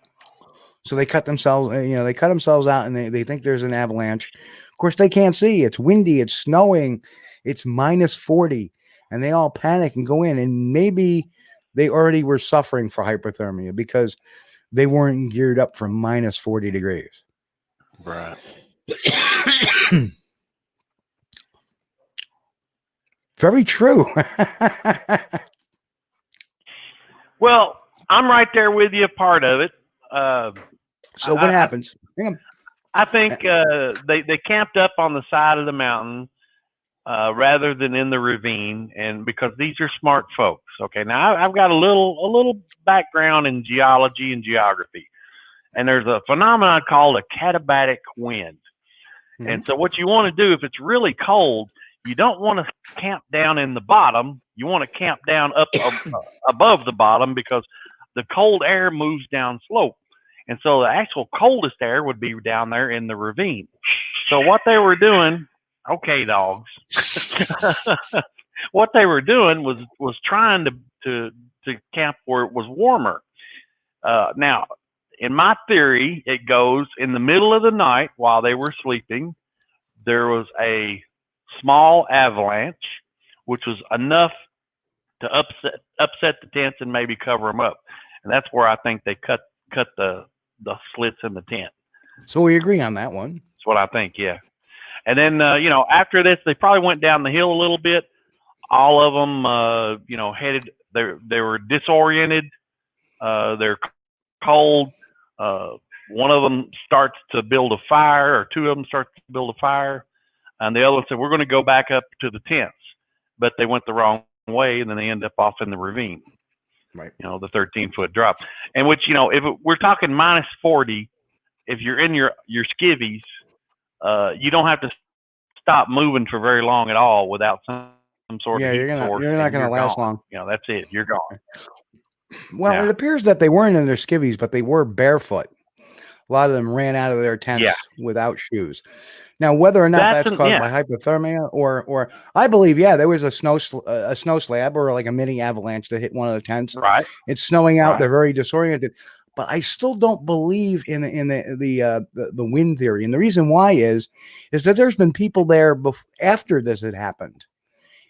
Speaker 6: So they cut themselves, they cut themselves out and they think there's an avalanche. Of course, they can't see. It's windy. It's snowing. It's minus 40. And they all panic and go in. And maybe they already were suffering for hypothermia because they weren't geared up for minus 40 degrees.
Speaker 7: Right.
Speaker 6: Very true.
Speaker 7: Well, I'm right there with you, part of it.
Speaker 6: So what happens?
Speaker 7: I think they camped up on the side of the mountain rather than in the ravine, and because these are smart folks. Okay, now I've got a little background in geology and geography, and there's a phenomenon called a katabatic wind. Mm-hmm. And so what you want to do if it's really cold, you don't want to camp down in the bottom. You want to camp down up above the bottom because the cold air moves down slope. And so the actual coldest air would be down there in the ravine. So what they were doing, okay, dogs, what they were doing was trying to camp where it was warmer. Now, in my theory, it goes in the middle of the night while they were sleeping, there was a small avalanche, which was enough to upset the tents and maybe cover them up. And that's where I think they cut the slits in the tent.
Speaker 6: So we agree on that one.
Speaker 7: That's what I think, yeah. And then, after this, they probably went down the hill a little bit. All of them, headed, they were disoriented. They're cold. One of them starts to build a fire, or two of them start to build a fire. And the other one said, we're going to go back up to the tents. But they went the wrong way, and then they end up off in the ravine.
Speaker 6: Right.
Speaker 7: The 13-foot drop. And which, we're talking minus 40, if you're in your skivvies, you don't have to stop moving for very long at all without some sort of heat source.
Speaker 6: You're not going to last long.
Speaker 7: That's it. You're gone.
Speaker 6: Well, It appears that they weren't in their skivvies, but they were barefoot. A lot of them ran out of their tents without shoes. Now, whether or not that's caused by hypothermia or I believe, there was a snow slab or like a mini avalanche that hit one of the tents.
Speaker 7: Right.
Speaker 6: It's snowing out. Right. They're very disoriented. But I still don't believe in the wind theory. And the reason why is that there's been people there after this had happened.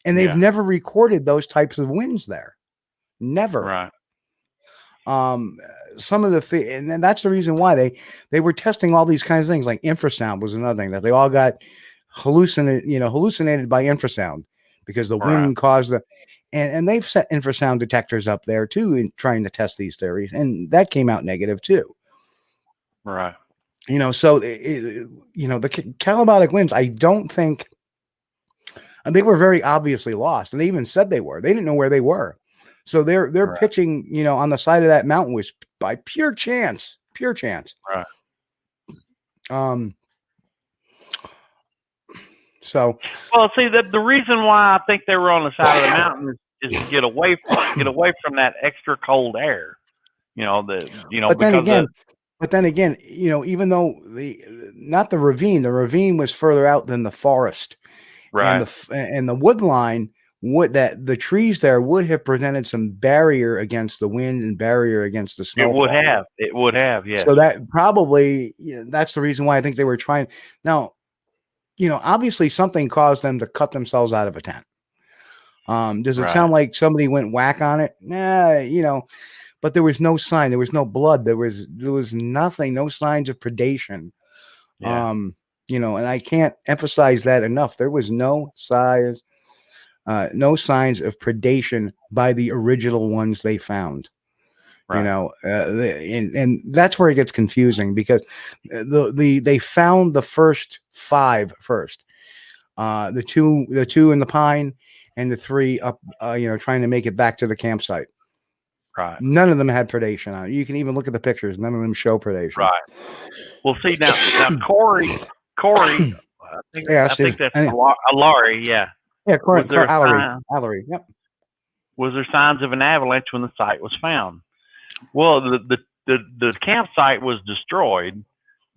Speaker 6: And they've never recorded those types of winds there. Never.
Speaker 7: Right.
Speaker 6: Some of the and then that's the reason why they were testing all these kinds of things, like infrasound was another thing that they all got hallucinated by infrasound because the wind caused and they've set infrasound detectors up there too in trying to test these theories, and that came out negative too.
Speaker 7: Right.
Speaker 6: So the katabatic winds, I don't think, and they were very obviously lost, and they even said they didn't know where they were. So they're pitching, on the side of that mountain was by pure chance.
Speaker 7: Right.
Speaker 6: So,
Speaker 7: well, see, the reason why I think they were on the side of the mountain is to get away from that extra cold air.
Speaker 6: But then again, even though the ravine was further out than the forest,
Speaker 7: right,
Speaker 6: and the wood line the trees there would have presented some barrier against the wind and barrier against the snow.
Speaker 7: It would have, yes.
Speaker 6: So that probably that's the reason why I think they were trying. Now, obviously something caused them to cut themselves out of a tent. Does it sound like somebody went whack on it? Nah, but there was no sign. There was no blood. There was nothing, no signs of predation.
Speaker 7: Yeah.
Speaker 6: And I can't emphasize that enough. There was no signs of predation by the original ones they found.
Speaker 7: Right.
Speaker 6: And that's where it gets confusing because they found the first 5 first. The two in the pine and the 3 up, trying to make it back to the campsite.
Speaker 7: Right.
Speaker 6: None of them had predation on it. You can even look at the pictures. None of them show predation.
Speaker 7: Right. Well, see now Corey. I think that's Laurie. Yeah.
Speaker 6: Yeah, Allery. Yep.
Speaker 7: Was there signs of an avalanche when the site was found? Well, the campsite was destroyed,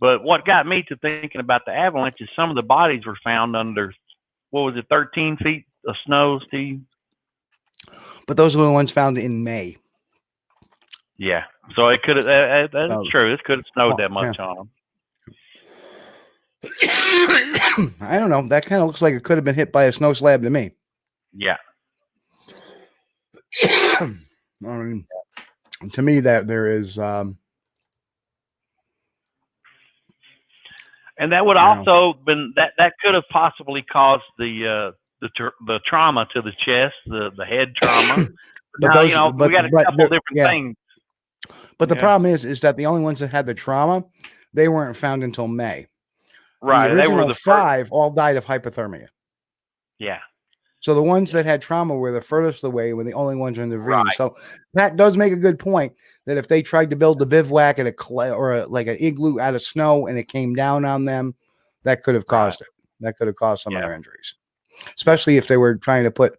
Speaker 7: but what got me to thinking about the avalanche is some of the bodies were found under, 13 feet of snow, Steve?
Speaker 6: But those were the ones found in May.
Speaker 7: Yeah, so it could have. That's true. It could have snowed that much on them.
Speaker 6: I don't know. That kind of looks like it could have been hit by a snow slab to me.
Speaker 7: Yeah.
Speaker 6: To me, that there is.
Speaker 7: And that would also been that could have possibly caused the trauma to the chest, the head trauma. Now, we got a couple different things.
Speaker 6: But the problem is that the only ones that had the trauma, they weren't found until May.
Speaker 7: Right.
Speaker 6: The original 5 all died of hypothermia.
Speaker 7: Yeah.
Speaker 6: So the ones that had trauma were the furthest away, were the only ones in the ravine. Right. So that does make a good point that if they tried to build a bivouac at a clay or like an igloo out of snow and it came down on them, that could have caused it. That could have caused some of their injuries, especially if they were trying to put,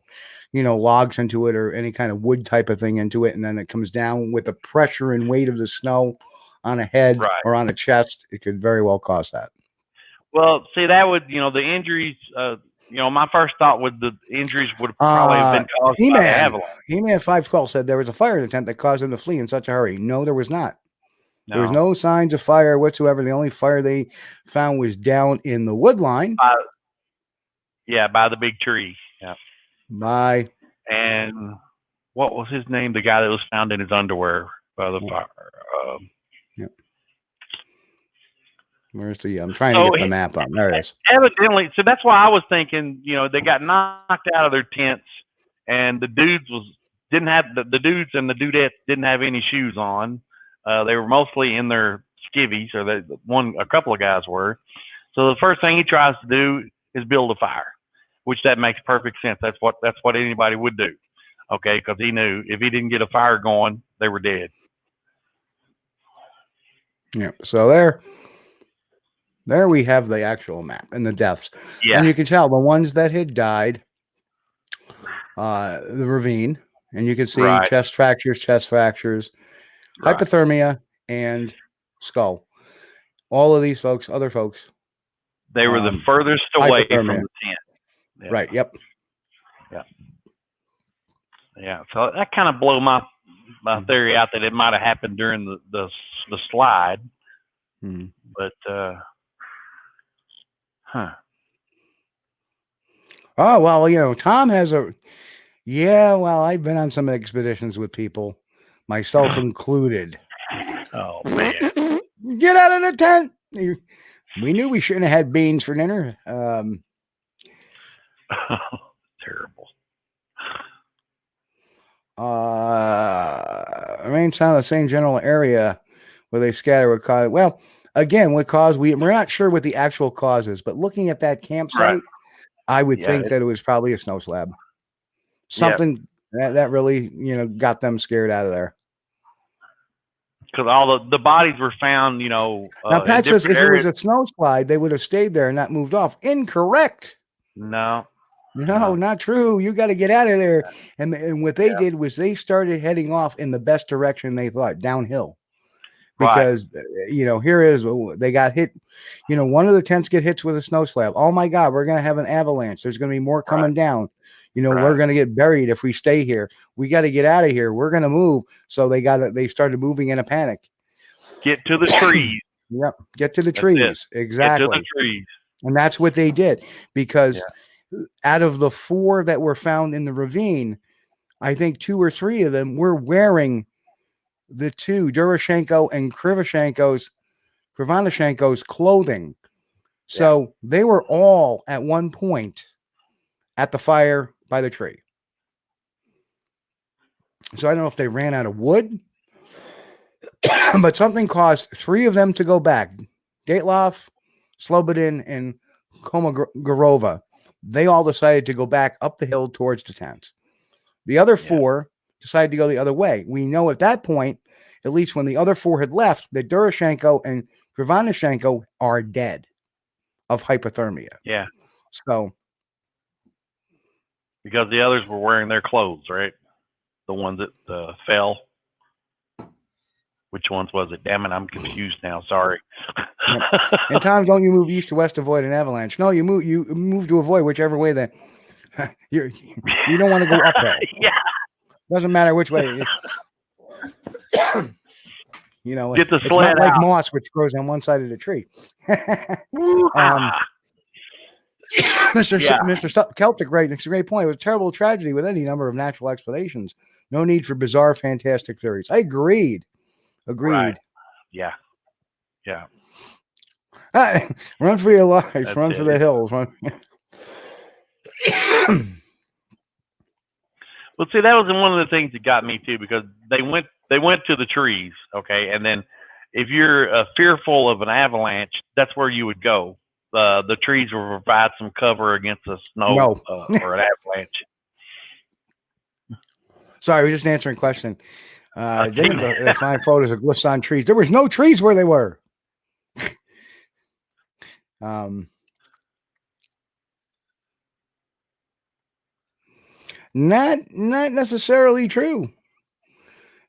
Speaker 6: logs into it or any kind of wood type of thing into it. And then it comes down with the pressure and weight of the snow on a head or on a chest. It could very well cause that.
Speaker 7: Well, see, that would, the injuries, my first thought with the injuries would have probably have been caused by the avalanche.
Speaker 6: He-Man 512 said there was a fire in the tent that caused him to flee in such a hurry. No, there was not. No. There was no signs of fire whatsoever. The only fire they found was down in the wood line.
Speaker 7: By the big tree. Yeah. And what was his name? The guy that was found in his underwear by the fire.
Speaker 6: Where's I'm trying to get the map on. There it is.
Speaker 7: Evidently, so that's why I was thinking, they got knocked out of their tents, and the dudes didn't have the dudes and the dudettes didn't have any shoes on. They were mostly in their skivvies, or a couple of guys were. So the first thing he tries to do is build a fire, which that makes perfect sense. That's what anybody would do, okay? Because he knew if he didn't get a fire going, they were dead.
Speaker 6: Yeah. So there we have the actual map and the deaths. Yeah. And you can tell the ones that had died, the ravine, and you can see chest fractures, hypothermia, and skull. All of these folks, other folks.
Speaker 7: They were the furthest away from the tent.
Speaker 6: Yeah. Right, yep.
Speaker 7: Yeah. Yeah, so that kind of blew my theory out that it might have happened during the slide. But,
Speaker 6: Oh, well, Tom has I've been on some expeditions with people, myself included.
Speaker 7: Oh, man.
Speaker 6: Get out of the tent. We knew we shouldn't have had beans for dinner.
Speaker 7: Terrible.
Speaker 6: Remains found in the same general area where they scatter would cause. Well, again, what cause we're not sure what the actual cause is, but looking at that campsite, I would think that it was probably a snow slab. Something that really, got them scared out of there.
Speaker 7: because all the bodies were found, you know.
Speaker 6: Now, Pat says if
Speaker 7: areas.
Speaker 6: it was a snow slide, they would have stayed there and not moved off. Incorrect.
Speaker 7: No,
Speaker 6: not true. You got to get out of there. And what they did was they started heading off in the best direction they thought, downhill. Because, you know, here is, they got hit, you know, one of the tents get hit with a snow slab. Oh my God, we're going to have an avalanche. There's going to be more coming down. You know, we're going to get buried if we stay here. We got to get out of here. We're going to move. So they started moving in a panic.
Speaker 7: Get to the trees.
Speaker 6: Yep. Get to the trees. Exactly.
Speaker 7: Get to the trees.
Speaker 6: And that's what they did, because out of the 4 that were found in the ravine, I think 2 or 3 of them were wearing the 2 Durashenko and Krivonishenko's clothing. So they were all at one point at the fire by the tree. So I don't know if they ran out of wood, but something caused 3 of them to go back. Dyatlov, Slobodin, and Komogorova. They all decided to go back up the hill towards the tent. The other 4 decided to go the other way. We know at that point, at least when the other 4 had left, that Durashenko and Krivonishenko are dead of hypothermia.
Speaker 7: Yeah.
Speaker 6: So.
Speaker 7: Because the others were wearing their clothes, right? The ones that fell. Which ones was it? Damn it, I'm confused now. Sorry.
Speaker 6: And Tom, don't you move east to west to avoid an avalanche? No, you move to avoid whichever way that you don't want to go up there.
Speaker 7: Yeah.
Speaker 6: Doesn't matter which way. You know,
Speaker 7: get the
Speaker 6: it's
Speaker 7: sled
Speaker 6: not like
Speaker 7: out.
Speaker 6: moss, which grows on one side of the tree. Mr. Celtic, right? It's a great point. It was a terrible tragedy with any number of natural explanations. No need for bizarre, fantastic theories. I agreed.
Speaker 7: Right. Yeah.
Speaker 6: Run for your life. Run for the hills. Run.
Speaker 7: Well, see, that was one of the things that got me too, because they went to the trees, okay, and then if you're fearful of an avalanche, that's where you would go. The trees will provide some cover against the snow or an avalanche.
Speaker 6: Sorry, we're just answering a question. Didn't find photos of glyphs on trees. There was no trees where they were. Not necessarily true.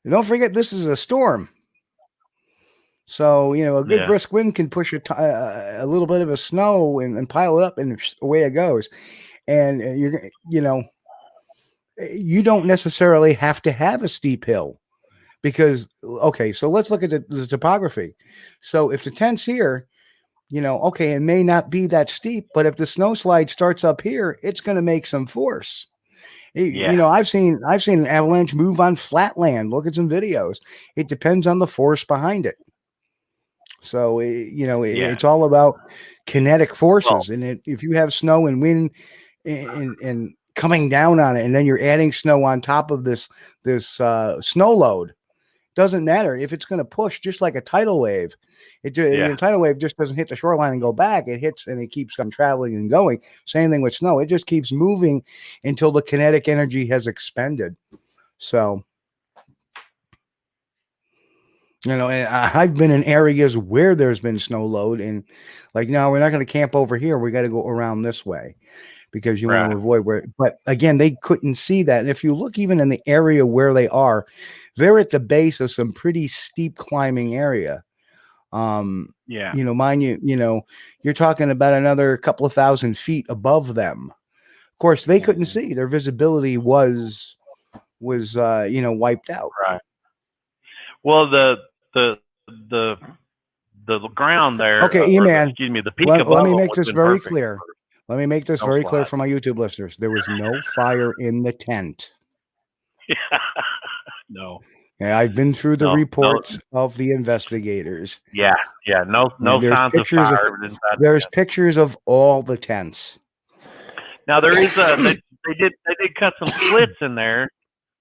Speaker 6: Don't forget, this is a storm. So, you know, a good brisk wind can push a little bit of a snow and pile it up, and away it goes. And you don't necessarily have to have a steep hill, because, okay, so let's look at the topography. So if the tent's here, you know, okay, it may not be that steep, but if the snow slide starts up here, it's going to make some force. You know, I've seen an avalanche move on flat land. Look at some videos. It depends on the force behind it. So, it's all about kinetic forces. And if you have snow and wind and coming down on it, and then you're adding snow on top of this snow load, doesn't matter if it's going to push, just like a tidal wave. A tidal wave just doesn't hit the shoreline and go back. It hits and it keeps on traveling and going. Same thing with snow. It just keeps moving until the kinetic energy has expended. So, you know, and I've been in areas where there's been snow load, and like, no, we're not going to camp over here. We got to go around this way, because you want to avoid where. But again, they couldn't see that. And if you look even in the area where they are, they're at the base of some pretty steep climbing area. You know, mind you, you're talking about another couple of thousand feet above them. Of course, they couldn't see. Their visibility was wiped out.
Speaker 7: Right. Well, the ground there.
Speaker 6: Okay, E-Man.
Speaker 7: Excuse me. The peak
Speaker 6: let me make this very clear. Let me make this very clear for my YouTube listeners. There was no fire in the tent.
Speaker 7: No.
Speaker 6: Yeah, I've been through the reports of the investigators.
Speaker 7: Yeah. No signs of fire.
Speaker 6: There's pictures of all the tents.
Speaker 7: Now there is they did cut some slits in there,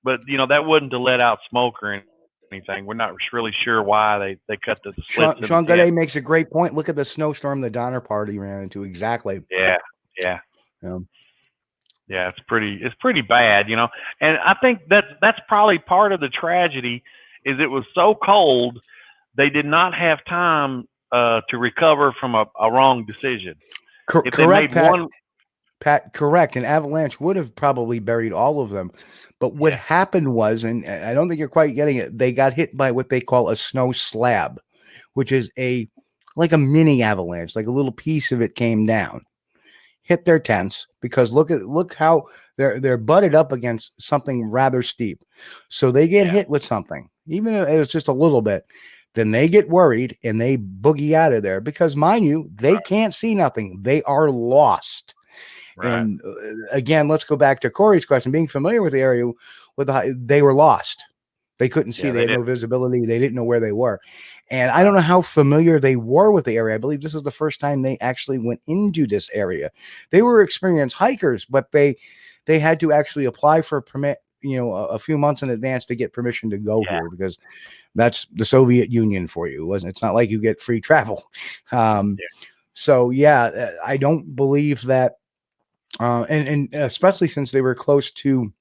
Speaker 7: but that wasn't to let out smoke or anything. We're not really sure why they cut the slits.
Speaker 6: Sean Godet makes a great point. Look at the snowstorm the Donner Party ran into. Exactly.
Speaker 7: Yeah. Yeah, it's pretty bad, and I think that's probably part of the tragedy, is it was so cold they did not have time to recover from a wrong decision. If they
Speaker 6: Correct,
Speaker 7: made one,
Speaker 6: Pat, correct. An avalanche would have probably buried all of them. But what happened was, and I don't think you're quite getting it, they got hit by what they call a snow slab, which is like a mini avalanche, like a little piece of it came down, hit their tents, because look how they're butted up against something rather steep. So they get hit with something, even if it was just a little bit. Then they get worried and they boogie out of there because, mind you, they can't see nothing. They are lost. Right. And again, let's go back to Corey's question. Being familiar with the area, they were lost. They couldn't see. They had no visibility. They didn't know where they were. And I don't know how familiar they were with the area. I believe this is the first time they actually went into this area. They were experienced hikers, but they had to actually apply for a permit, a few months in advance to get permission to go here, because that's the Soviet Union for you, wasn't it? It's not like you get free travel. So I don't believe that. And especially since they were close to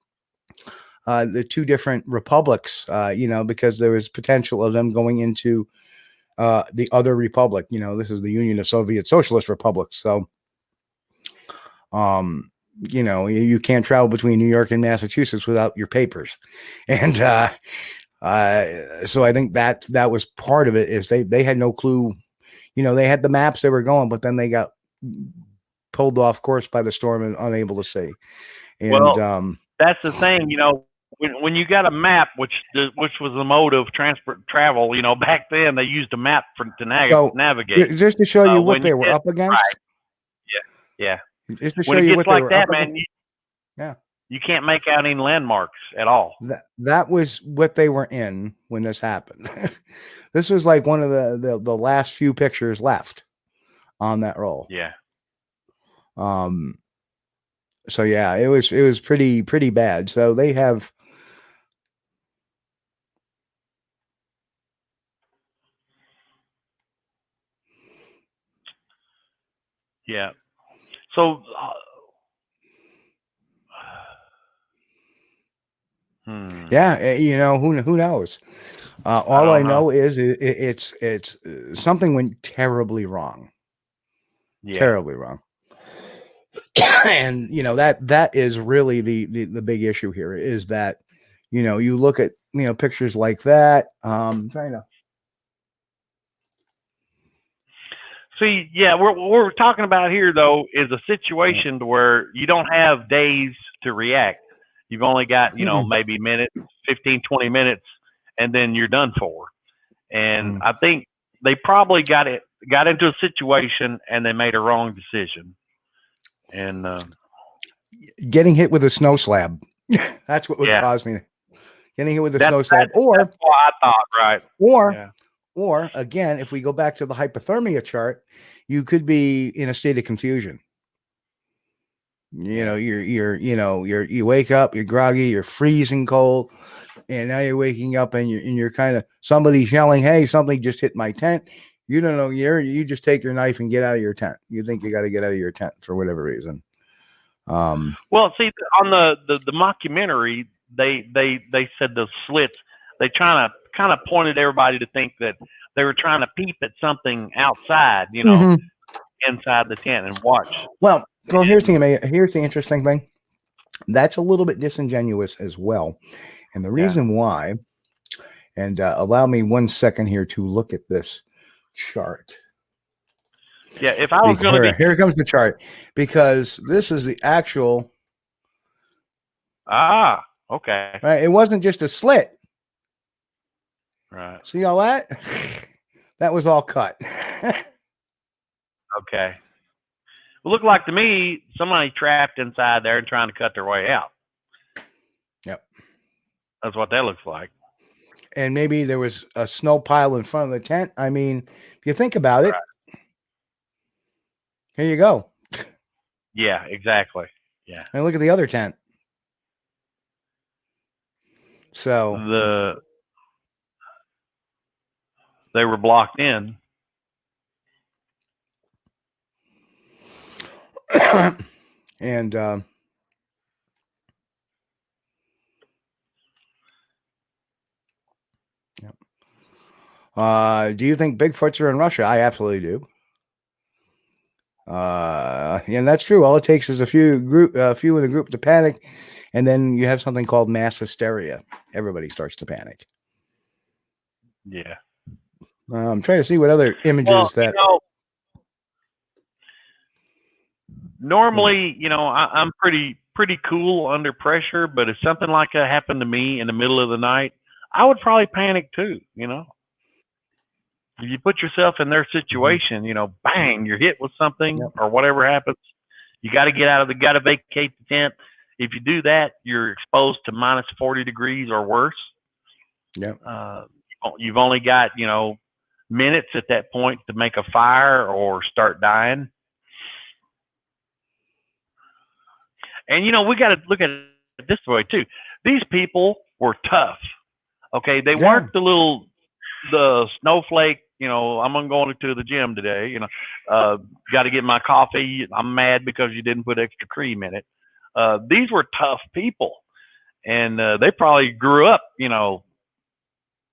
Speaker 6: the two different republics, because there was potential of them going into the other republic. This is the Union of Soviet Socialist Republics. So, you can't travel between New York and Massachusetts without your papers. And so I think that was part of it, is they had no clue. They had the maps they were going, but then they got pulled off course by the storm and unable to see. And
Speaker 7: that's the thing, when you got a map, which was the mode of travel, back then they used a map to navigate.
Speaker 6: Just to show you what they were up against.
Speaker 7: Right. Yeah.
Speaker 6: Just to show you what they were up against.
Speaker 7: You can't make out any landmarks at all.
Speaker 6: That was what they were in when this happened. This was like one of the last few pictures left on that roll.
Speaker 7: Yeah.
Speaker 6: So it was pretty bad. So they have.
Speaker 7: Yeah. So.
Speaker 6: Who knows? All I know is it's something went terribly wrong. Terribly wrong. And that is really the big issue here, is that you look at pictures like that. Trying to
Speaker 7: see, what we're talking about here though is a situation where you don't have days to react. You've only got maybe minutes, 15, 20 minutes, and then you're done for. And I think they probably got into a situation and they made a wrong decision. And
Speaker 6: getting hit with a snow slab. That's what would cause me. Getting hit with a snow slab. That's what
Speaker 7: I thought, right.
Speaker 6: Or again, if we go back to the hypothermia chart, you could be in a state of confusion. You wake up, you're groggy, you're freezing cold, and now you're waking up and you're kind of, somebody's yelling, "Hey, something just hit my tent." You don't know. You just take your knife and get out of your tent. You think you got to get out of your tent for whatever reason.
Speaker 7: Well, see, on the mockumentary, they said the slits. They kind of pointed everybody to think that they were trying to peep at something outside, inside the tent and watch.
Speaker 6: Well, here's the interesting thing. That's a little bit disingenuous as well, and the reason why. And allow me 1 second here to look at this chart.
Speaker 7: Yeah, if I was going to
Speaker 6: here comes the chart, because this is the actual.
Speaker 7: Okay.
Speaker 6: Right, it wasn't just a slit.
Speaker 7: Right.
Speaker 6: See all that? That was all cut.
Speaker 7: Okay. It looked like to me somebody trapped inside there and trying to cut their way out.
Speaker 6: Yep.
Speaker 7: That's what that looks like.
Speaker 6: And maybe there was a snow pile in front of the tent. I mean, if you think about it, here you go.
Speaker 7: Yeah, exactly. Yeah.
Speaker 6: And look at the other tent. So
Speaker 7: they were blocked in.
Speaker 6: And Do you think Bigfoots are in Russia? I absolutely do. And that's true. All it takes is a few in a group to panic, and then you have something called mass hysteria. Everybody starts to panic.
Speaker 7: Yeah.
Speaker 6: I'm trying to see what other images that.
Speaker 7: Normally, I'm pretty cool under pressure, but if something like that happened to me in the middle of the night, I would probably panic too. If you put yourself in their situation, bang, you're hit with something or whatever happens, you got to get out got to vacate the tent. If you do that, you're exposed to minus 40 degrees or worse.
Speaker 6: Yep.
Speaker 7: You've only got, minutes at that point to make a fire or start dying. And, we got to look at it this way too. These people were tough. Okay. They weren't the snowflake, I'm going to the gym today, got to get my coffee. I'm mad because you didn't put extra cream in it. These were tough people, and they probably grew up,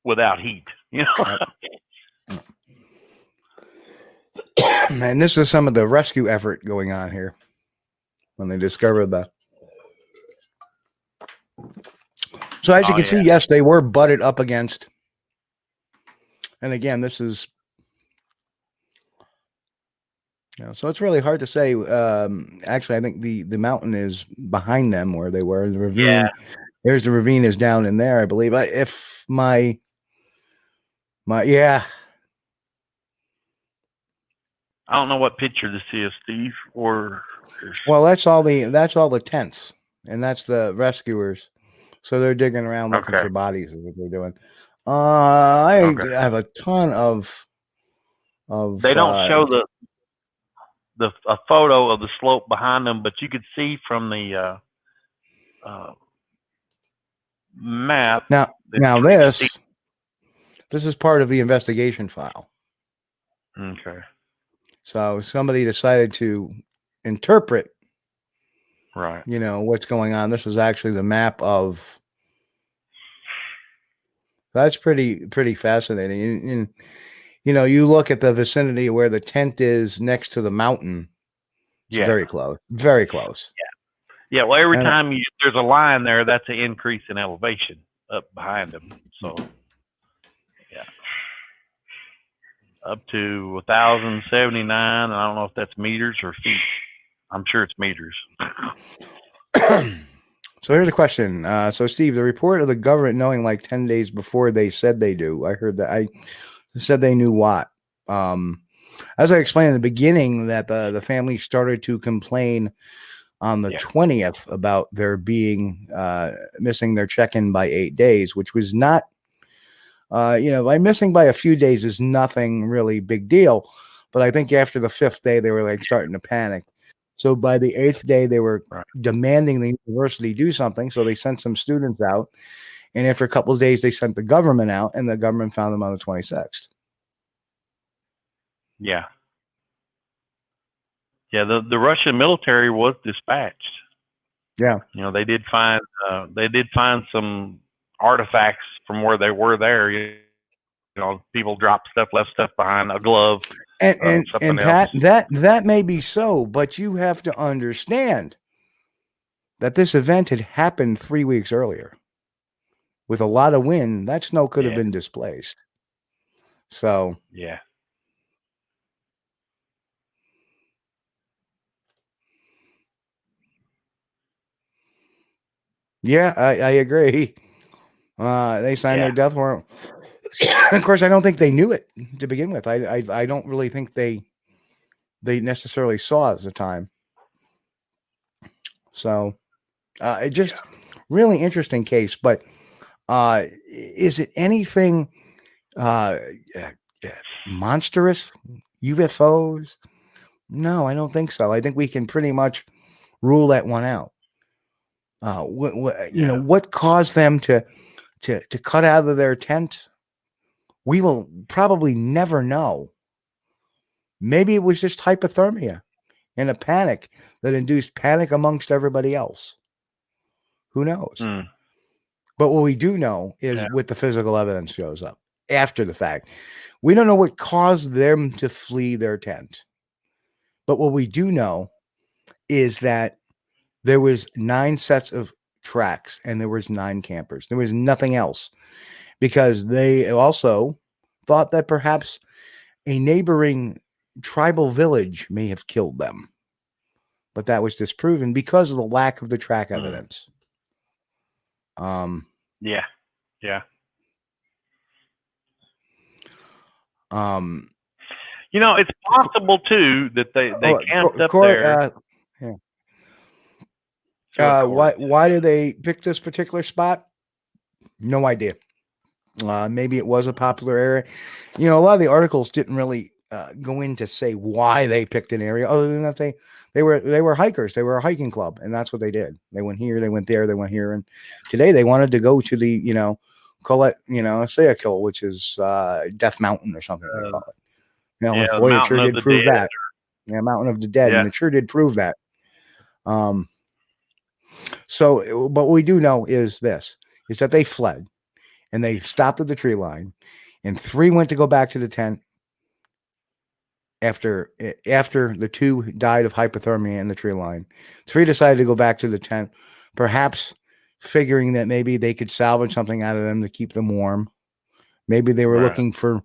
Speaker 7: without heat,
Speaker 6: And this is some of the rescue effort going on here when they discovered that. So as you can see, yes, they were butted up against. And again, this is, so it's really hard to say. Actually, I think the mountain is behind them where they were. The ravine. Yeah. There's the ravine is down in there, I believe. If my
Speaker 7: I don't know what picture this is, Steve.
Speaker 6: Well, that's all the tents, and that's the rescuers. So they're digging around looking for bodies is what they're doing. I have a ton of.
Speaker 7: They don't show a photo of the slope behind them, but you could see from the map.
Speaker 6: Now this is part of the investigation file.
Speaker 7: Okay.
Speaker 6: So somebody decided to interpret,
Speaker 7: right?
Speaker 6: What's going on. This is actually the map of. That's pretty fascinating. And you look at the vicinity where the tent is next to the mountain. It's very close. Very close.
Speaker 7: Yeah. Well, every time there's a line there, that's an increase in elevation up behind them. So, yeah, up to 1,079. I don't know if that's meters or feet. I'm sure it's meters.
Speaker 6: So here's a question. So Steve, the report of the government knowing like 10 days before they said they do. I heard that. I said they knew what. As I explained in the beginning, that the family started to complain on the 20th about their being missing their check-in by 8 days, which was not, by missing by a few days is nothing really big deal. But I think after the 5th day, they were like starting to panic. So by the 8th day, they were demanding the university do something. So they sent some students out. And after a couple of days, they sent the government out, and the government found them on the 26th.
Speaker 7: Yeah. Yeah, the Russian military was dispatched.
Speaker 6: Yeah.
Speaker 7: They did find some artifacts from where they were there. People dropped stuff, left stuff behind, a glove.
Speaker 6: And Pat, that may be so, but you have to understand that this event had happened 3 weeks earlier. With a lot of wind, that snow could have been displaced. So
Speaker 7: yeah.
Speaker 6: Yeah, I agree. They signed their death warrant. Of course, I don't think they knew it to begin with. I don't really think they necessarily saw it at the time. So, it just really interesting case. But is it anything monstrous? UFOs? No, I don't think so. I think we can pretty much rule that one out. What caused them to cut out of their tent? We will probably never know. Maybe it was just hypothermia and a panic that induced panic amongst everybody else. Who knows? But what we do know is with the physical evidence shows up. after the fact. We don't know what caused them to flee their tent. But what we do know is that there was 9 sets of tracks and there was 9 campers. There was nothing else because they also thought that perhaps a neighboring tribal village may have killed them. But that was disproven because of the lack of the track evidence.
Speaker 7: Yeah. You know, it's possible too that they camped up there.
Speaker 6: Why do they pick this particular spot? No idea. Maybe it was a popular area. You know, a lot of the articles didn't really go in to say why they picked an area, other than that they were hikers. They were a hiking club, and that's what they did. They went here, they went there, they went here, and today they wanted to go to the Sayakil, which is Death Mountain or something they call it. You know,
Speaker 7: yeah,
Speaker 6: boy, it sure did prove that. Yeah, Mountain of the Dead,
Speaker 7: yeah.
Speaker 6: And it sure did prove that. So, but what we do know is that they fled, and they stopped at the tree line, and 3 went to go back to the tent after the 2 died of hypothermia in the tree line. 3 decided to go back to the tent, perhaps figuring that maybe they could salvage something out of them to keep them warm. Maybe they were looking for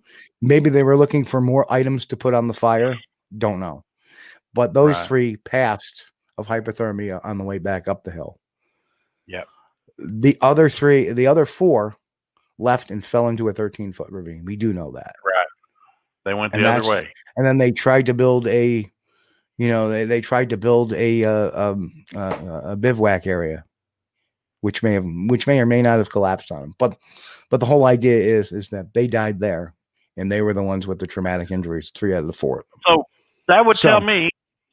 Speaker 6: more items to put on the fire. Don't know. But those 3 passed of hypothermia on the way back up the hill.
Speaker 7: Yep.
Speaker 6: The other 4 left and fell into a 13-foot ravine. We do know that.
Speaker 7: Right. They went the other way. And
Speaker 6: then they tried to build a bivouac area, which may or may not have collapsed on them. But the whole idea is that they died there, and they were the ones with the traumatic injuries, 3 out of the 4 of them.
Speaker 7: So that would tell me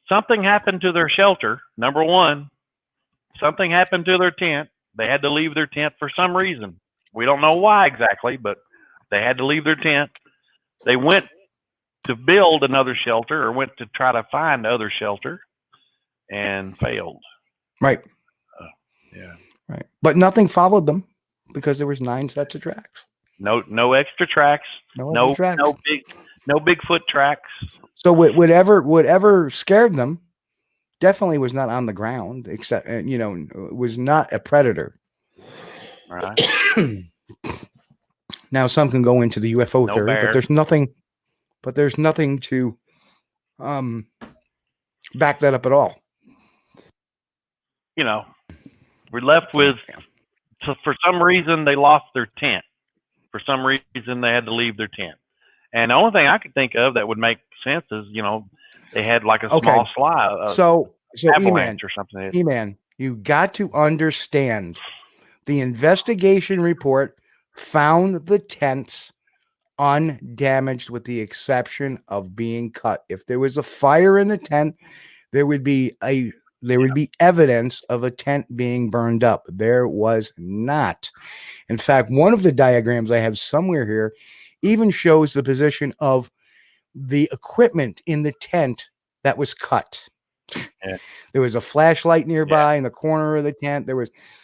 Speaker 7: something happened to their shelter. Number 1, something happened to their tent. They had to leave their tent for some reason. We don't know why exactly, but they had to leave their tent. They went to build another shelter or went to try to find other shelter and failed.
Speaker 6: Right.
Speaker 7: Yeah.
Speaker 6: Right. But nothing followed them because there was 9 sets of tracks.
Speaker 7: No extra tracks. No Bigfoot tracks.
Speaker 6: So whatever scared them definitely was not on the ground, except was not a predator.
Speaker 7: Right.
Speaker 6: Now some can go into the UFO theory,
Speaker 7: bear.
Speaker 6: but there's nothing to back that up at all.
Speaker 7: You know, we're left with, so for some reason they lost their tent. For some reason they had to leave their tent. And the only thing I could think of that would make sense is, they had like a small slide.
Speaker 6: So
Speaker 7: avalanche or something.
Speaker 6: E-Man, you got to understand the investigation report found the tents undamaged with the exception of being cut. If there was a fire in the tent, there would be evidence of a tent being burned up. There was not. In fact, one of the diagrams I have somewhere here even shows the position of the equipment in the tent that was cut. Yeah. There was a flashlight nearby in the corner of the tent.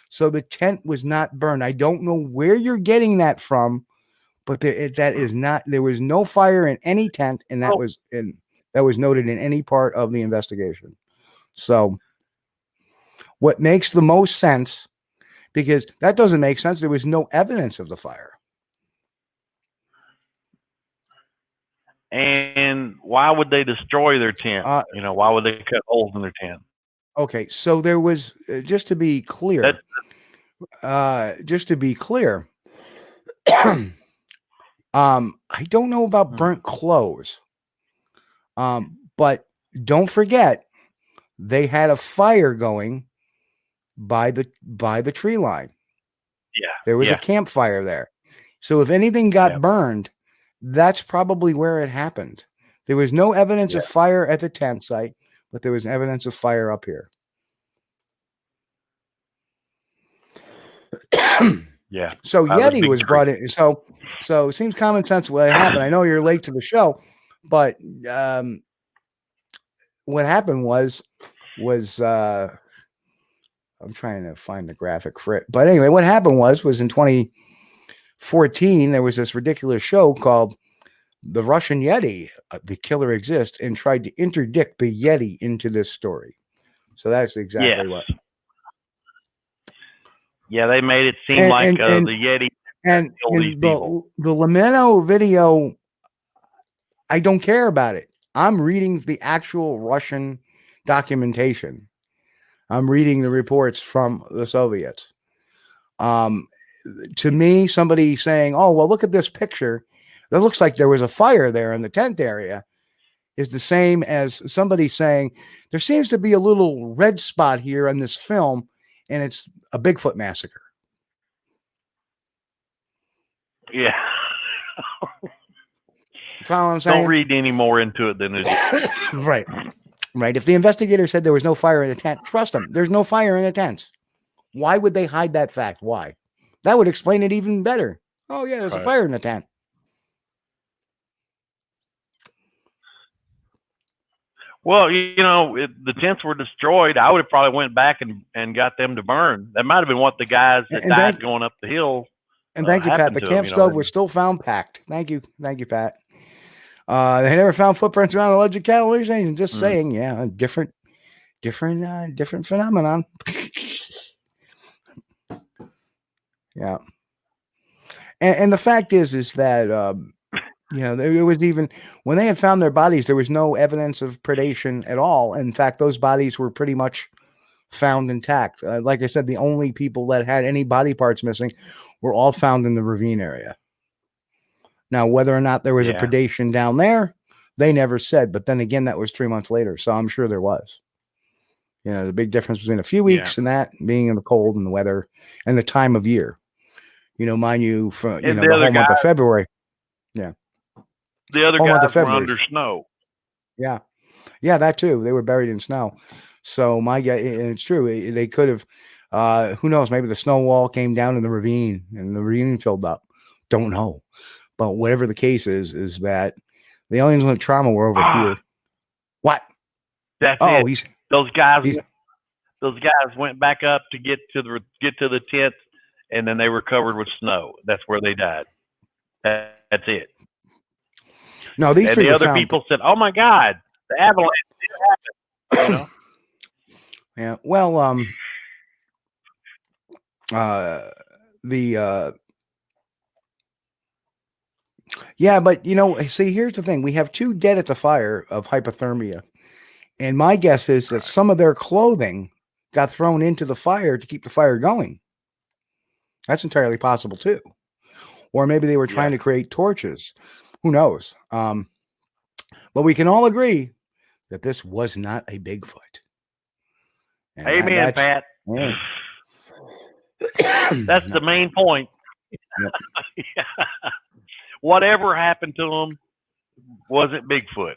Speaker 6: So the tent was not burned. I don't know where you're getting that from, but there was no fire in any tent, and that was noted in any part of the investigation. So what makes the most sense, because that doesn't make sense. There was no evidence of the fire.
Speaker 7: And why would they destroy their tent? Why would they cut holes in their tent?
Speaker 6: Okay, so there was just to be clear. I don't know about burnt clothes, but don't forget they had a fire going by the tree line.
Speaker 7: Yeah,
Speaker 6: there was a campfire there. So if anything got burned, that's probably where it happened. There was no evidence of fire at the tent site, but there was evidence of fire up here.
Speaker 7: Yeah.
Speaker 6: So Yeti was brought in. So it seems common sense what happened. I know you're late to the show, but what happened was I'm trying to find the graphic for it. But anyway, what happened was in 14, there was this ridiculous show called The Russian Yeti, The Killer Exists, and tried to interdict the Yeti into this story. So that's exactly what.
Speaker 7: Yeah, they made it seem like the Yeti
Speaker 6: and the Lameno video, I don't care about it. I'm reading the actual Russian documentation. I'm reading the reports from the Soviets. To me, somebody saying, oh, well, look at this picture. That looks like there was a fire there in the tent area is the same as somebody saying there seems to be a little red spot here on this film, and it's a Bigfoot massacre.
Speaker 7: Yeah.
Speaker 6: Follow what I'm saying?
Speaker 7: Don't read any more into it than it is.
Speaker 6: Right. Right. If the investigator said there was no fire in the tent, trust them. There's no fire in the tent. Why would they hide that fact? Why? That would explain it even better. Oh, yeah, there's a fire in the tent.
Speaker 7: Well, the tents were destroyed. I would have probably went back and got them to burn. That might have been what the guys that died going up the hill.
Speaker 6: And thank you, Pat. The camp stove was still found packed. Thank you, Pat. They never found footprints around alleged cattle exchange. Just saying, yeah, different phenomenon. Yeah, and the fact is that there was even when they had found their bodies, there was no evidence of predation at all. In fact, those bodies were pretty much found intact. Like I said, the only people that had any body parts missing were all found in the ravine area. Now, whether or not there was a predation down there, they never said. But then again, that was 3 months later, so I'm sure there was. The big difference between a few weeks and that being in the cold and the weather and the time of year. Mind you, for the whole month of February. Yeah.
Speaker 7: The other guys were under snow.
Speaker 6: Yeah. Yeah, that too. They were buried in snow. So my guess, and it's true, they could have, who knows, maybe the snow wall came down in the ravine and the ravine filled up. Don't know. But whatever the case is that the aliens with trauma were over here. What?
Speaker 7: That's it. Those guys went back up to get to the tent, and then they were covered with snow. That's where they died. That's it.
Speaker 6: No, these
Speaker 7: and the other people said, "Oh my God, the avalanche didn't happen."
Speaker 6: Yeah. Well, but see, here's the thing: we have 2 dead at the fire of hypothermia, and my guess is that some of their clothing got thrown into the fire to keep the fire going. That's entirely possible too, or maybe they were trying to create torches. Who knows? But we can all agree that this was not a Bigfoot. And
Speaker 7: amen, Pat.
Speaker 6: Yeah.
Speaker 7: That's the main point. Yeah. Whatever happened to them wasn't Bigfoot.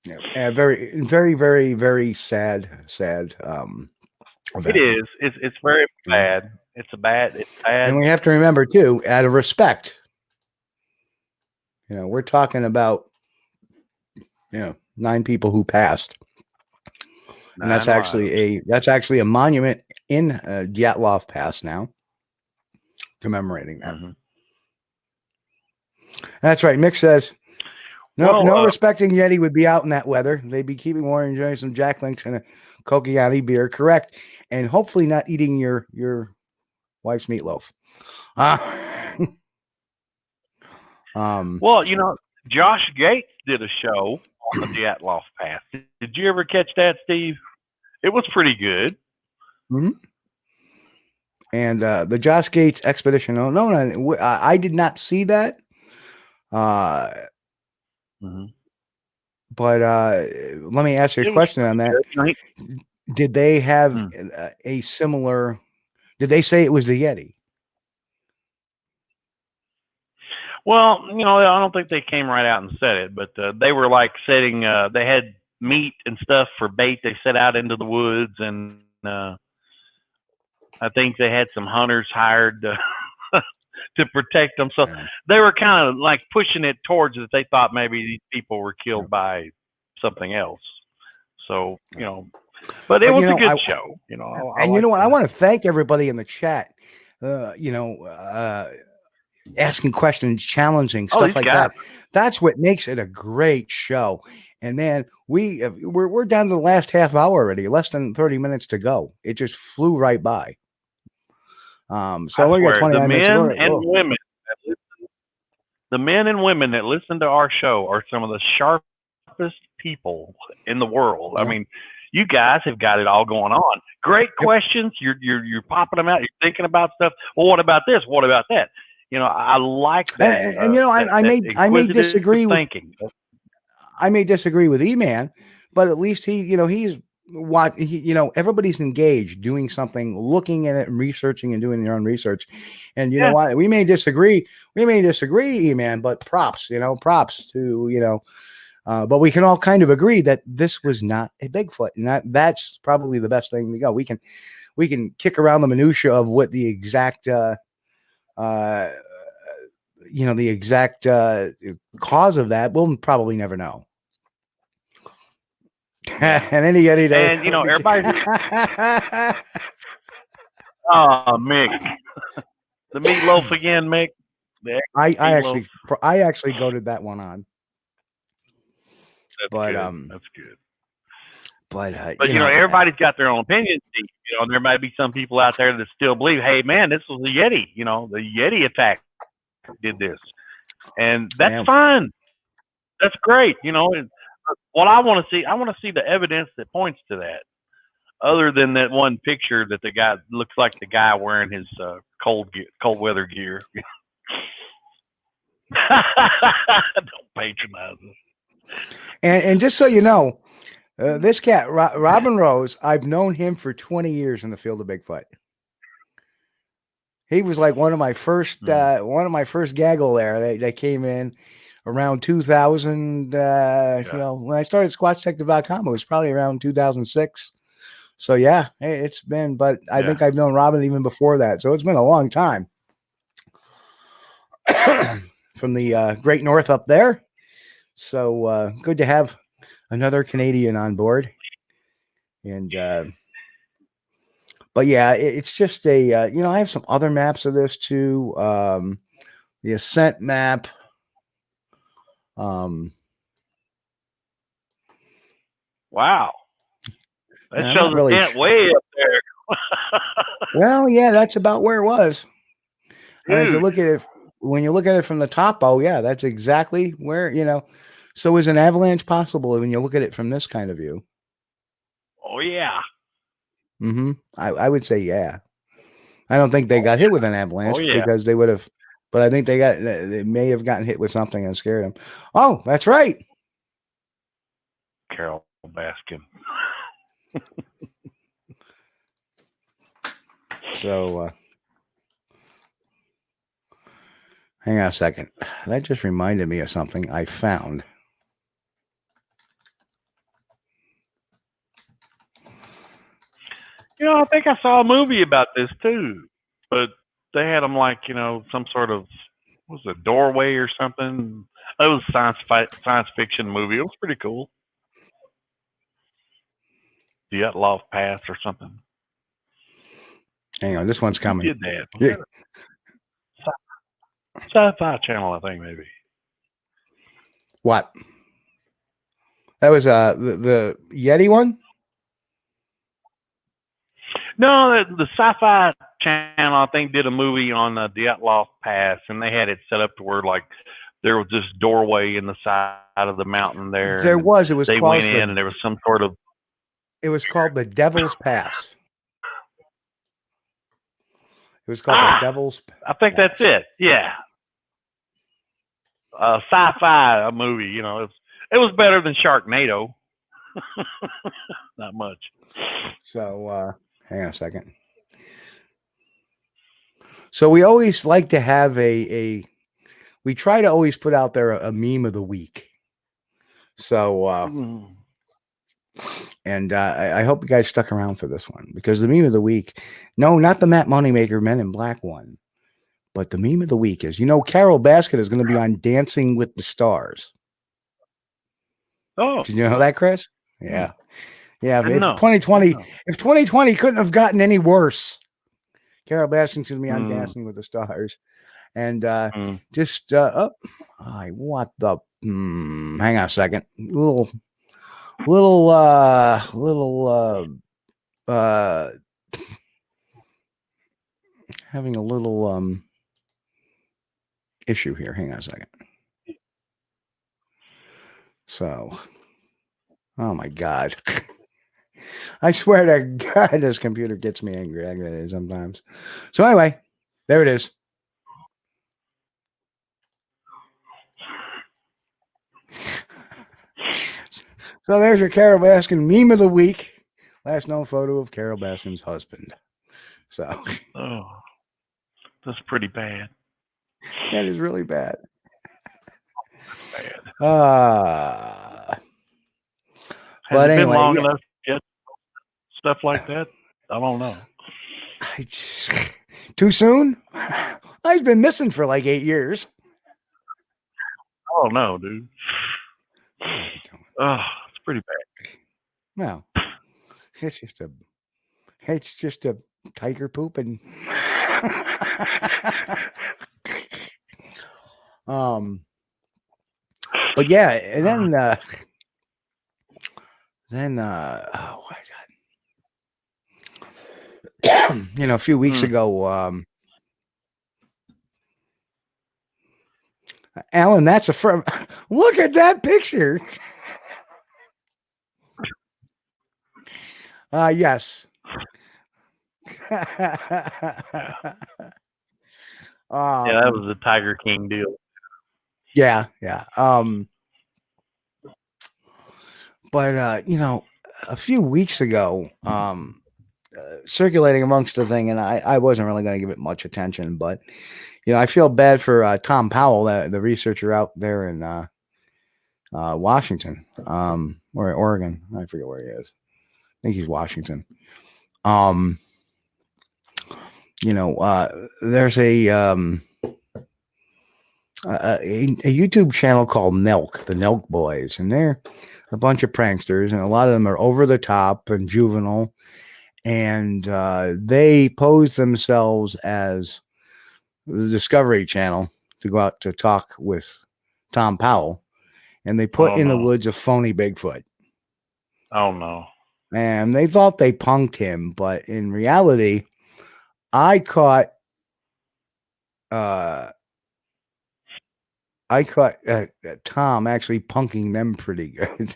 Speaker 6: Yeah, very, very, very, very sad.
Speaker 7: It is. It's very bad. It's bad.
Speaker 6: And we have to remember too, out of respect, we're talking about 9 people who passed, and that's actually a monument in Dyatlov Pass now, commemorating that. Mm-hmm. That's right. Mick says, no respecting Yeti would be out in that weather. They'd be keeping warm, enjoying some Jack Links and a Kokiani beer. Correct. And hopefully not eating your wife's meatloaf.
Speaker 7: Well, Josh Gates did a show on the Dyatlov Pass. Did you ever catch that, Steve? It was pretty good.
Speaker 6: Mm-hmm. And the Josh Gates expedition. No, I did not see that.
Speaker 7: Mm-hmm.
Speaker 6: But let me ask you a question on that. Did they have a similar? Did they say it was the Yeti?
Speaker 7: Well, I don't think they came right out and said it, but they were like setting. They had meat and stuff for bait. They set out into the woods, and I think they had some hunters hired to protect them. So they were kind of like pushing it towards that they thought maybe these people were killed by something else. So, but it was a good show.
Speaker 6: And you know what? I want to thank everybody in the chat asking questions, challenging stuff like that. That's what makes it a great show. And man, we're down to the last half hour already, less than 30 minutes to go. It just flew right by. So we got 29 minutes to go.
Speaker 7: The men and women that listen to our show are some of the sharpest people in the world. Yeah. I mean, you guys have got it all going on. Great questions. You're popping them out. You're thinking about stuff. Well, what about this? What about that? I like that.
Speaker 6: And I may disagree with thinking. I may disagree with E-Man, but at least he's what everybody's engaged, doing something, looking at it, and researching and doing their own research. And you know what? We may disagree, E-Man, but props to but we can all kind of agree that this was not a Bigfoot, and that's probably the best thing to go. We can kick around the minutia of what the exact cause of that. We'll probably never know. And everybody
Speaker 7: Mick, the meatloaf again, Mick.
Speaker 6: I actually goaded that one on.
Speaker 7: That's good. But everybody's got their own opinions. There might be some people out there that still believe, hey man, this was a Yeti. The Yeti attack did this, and that's fine. That's great. What I want to see the evidence that points to that, other than that one picture that the guy looks like the guy wearing his cold weather gear. Don't patronize us.
Speaker 6: And just so you know, this cat, Robin Rose, I've known him for 20 years in the field of Bigfoot. He was like one of my first gaggle there. They came in around 2000. When I started SquatchDetective.com, it was probably around 2006. So yeah, it's been. But I think I've known Robin even before that. So it's been a long time. From the Great North up there. So good to have another Canadian on board. And but yeah, it's just a I have some other maps of this too. The ascent map.
Speaker 7: Wow, that shows really way up there.
Speaker 6: Well, yeah, that's about where it was. And if you look at it, when you look at it from the top, oh yeah, that's exactly where So is an avalanche possible when you look at it from this kind of view?
Speaker 7: Oh yeah.
Speaker 6: Mm-hmm. I would say yeah. I don't think they got hit with an avalanche because they would have, but I think they may have gotten hit with something and scared them. Oh, that's right.
Speaker 7: Carol Baskin.
Speaker 6: So hang on a second. That just reminded me of something I found.
Speaker 7: I think I saw a movie about this too, but they had them like, some sort of, what was it, doorway or something? It was a science fiction movie. It was pretty cool. Dyatlov Pass or something.
Speaker 6: Hang on, this one's coming.
Speaker 7: Who did that? Yeah. Sci-Fi Channel, I think maybe.
Speaker 6: What? That was the Yeti one?
Speaker 7: No, the Sci-Fi Channel, I think, did a movie on the Dyatlov Pass, and they had it set up to where, like, there was this doorway in the side of the mountain there.
Speaker 6: There was. It was.
Speaker 7: They went in, and there was some sort of.
Speaker 6: It was called the Devil's Pass. It was called the Devil's Pass.
Speaker 7: I think that's it. Yeah. Sci-fi movie, it was better than Sharknado. Not much.
Speaker 6: So, hang on a second. So we always like to have we try to always put out there a meme of the week. So, and I hope you guys stuck around for this one, because the meme of the week, no, not the Matt Moneymaker Men in Black one, but the meme of the week is, Carol Baskin is going to be on Dancing with the Stars.
Speaker 7: Oh,
Speaker 6: did you know that, Chris? Yeah. Yeah. If 2020 couldn't have gotten any worse, Carol Baskin's going to be on Dancing with the Stars. And what the? Hang on a second. Having a little issue here. Hang on a second. So, oh my God. I swear to God, this computer gets me angry sometimes. So anyway, there it is. So there's your Carol Baskin meme of the week. Last known photo of Carol Baskin's husband. So.
Speaker 7: Oh, that's pretty bad.
Speaker 6: That is really bad.
Speaker 7: Has
Speaker 6: but
Speaker 7: it
Speaker 6: anyway,
Speaker 7: been long enough to get stuff like that? I don't know.
Speaker 6: Too soon? I've been missing for like 8 years.
Speaker 7: Oh no, dude. Oh, it's pretty bad.
Speaker 6: No, it's just a tiger poop and but yeah, and then oh my God. A few weeks ago, Alan, that's a firm. Look at that picture. Yes.
Speaker 7: Yeah, that was a Tiger King deal.
Speaker 6: Yeah. But a few weeks ago, circulating amongst the thing, and I wasn't really going to give it much attention, but I feel bad for Tom Powell, the researcher out there in Washington, or Oregon. I forget where he is. I think he's Washington. There's a YouTube channel called Nelk, the Nelk Boys, and they're a bunch of pranksters, and a lot of them are over the top and juvenile, and they pose themselves as the Discovery Channel to go out to talk with Tom Powell, and they put in the woods a phony Bigfoot.
Speaker 7: Oh no.
Speaker 6: And they thought they punked him, but in reality, I caught Tom actually punking them pretty good,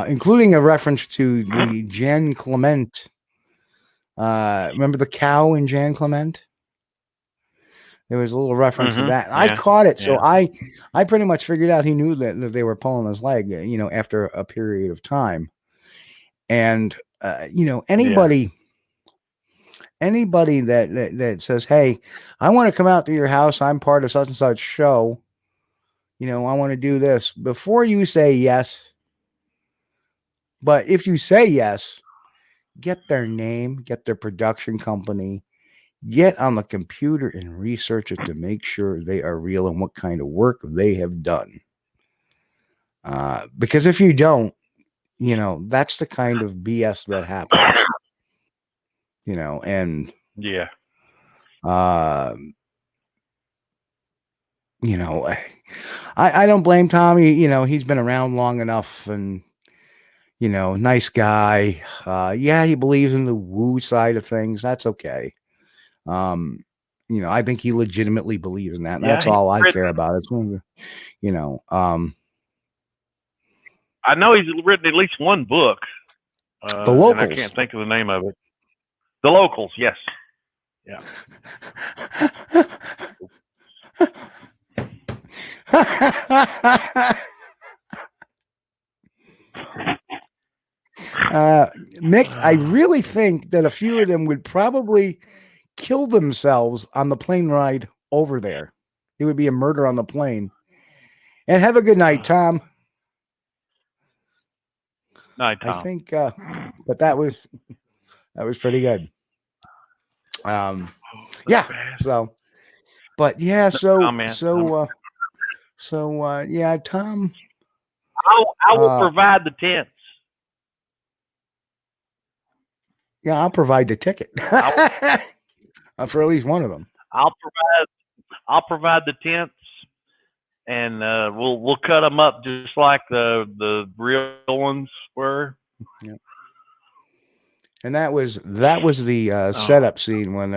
Speaker 6: including a reference to the Jan Clement. Remember the cow in Jan Clement? There was a little reference to that. Yeah. I caught it, so I pretty much figured out he knew that they were pulling his leg, after a period of time. And anybody that says, "Hey, I want to come out to your house. I'm part of such and such show. I want to do this." Before you say yes, but if you say yes, get their name, get their production company, get on the computer and research it to make sure they are real and what kind of work they have done. Because if you don't, that's the kind of BS that happens. And
Speaker 7: yeah.
Speaker 6: I don't blame Tommy. He's been around long enough, and nice guy. He believes in the woo side of things. That's okay. I think he legitimately believes in that. That's all I care about. It's
Speaker 7: I know he's written at least one book.
Speaker 6: The Locals.
Speaker 7: And I can't think of the name of it. The Locals, yes. Yeah.
Speaker 6: Mick, I really think that a few of them would probably kill themselves on the plane ride over there. It would be a murder on the plane. And have a good night, Tom.
Speaker 7: Night, Tom.
Speaker 6: I think, but that was pretty good. So, but yeah, Tom.
Speaker 7: I will provide the tents.
Speaker 6: Yeah, I'll provide the ticket for at least one of them.
Speaker 7: I'll provide the tents, and we'll cut them up just like the real ones were.
Speaker 6: Yeah. And that was the setup scene when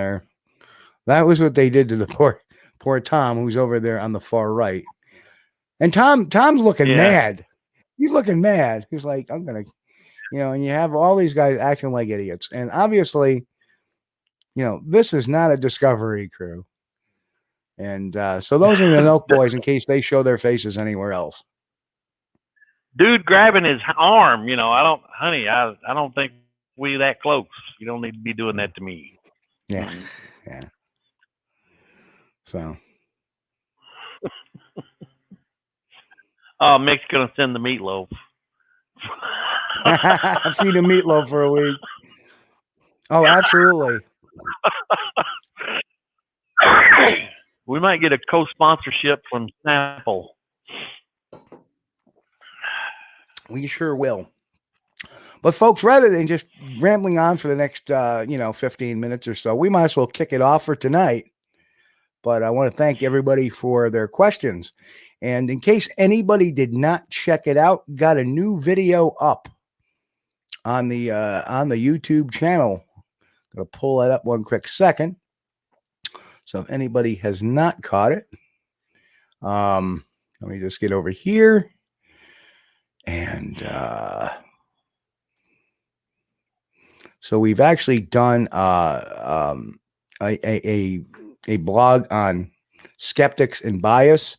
Speaker 6: that was what they did to the poor Tom, who's over there on the far right. And Tom's looking mad. He's looking mad. He's like, I'm gonna, and you have all these guys acting like idiots. And obviously, this is not a Discovery crew. And so those are the Milk Boys in case they show their faces anywhere else.
Speaker 7: Dude grabbing his arm, I don't think we that close. You don't need to be doing that to me.
Speaker 6: Yeah. Yeah. So.
Speaker 7: Oh, Mick's going to send the meatloaf.
Speaker 6: Feed him meatloaf for a week. Oh, absolutely.
Speaker 7: We might get a co-sponsorship from Snapple.
Speaker 6: We sure will. But folks, rather than just rambling on for the next, 15 minutes or so, we might as well kick it off for tonight. But I want to thank everybody for their questions. And in case anybody did not check it out, got a new video up on the YouTube channel. I'm going to pull that up one quick second. So if anybody has not caught it, let me just get over here. And so we've actually done a blog on skeptics and bias.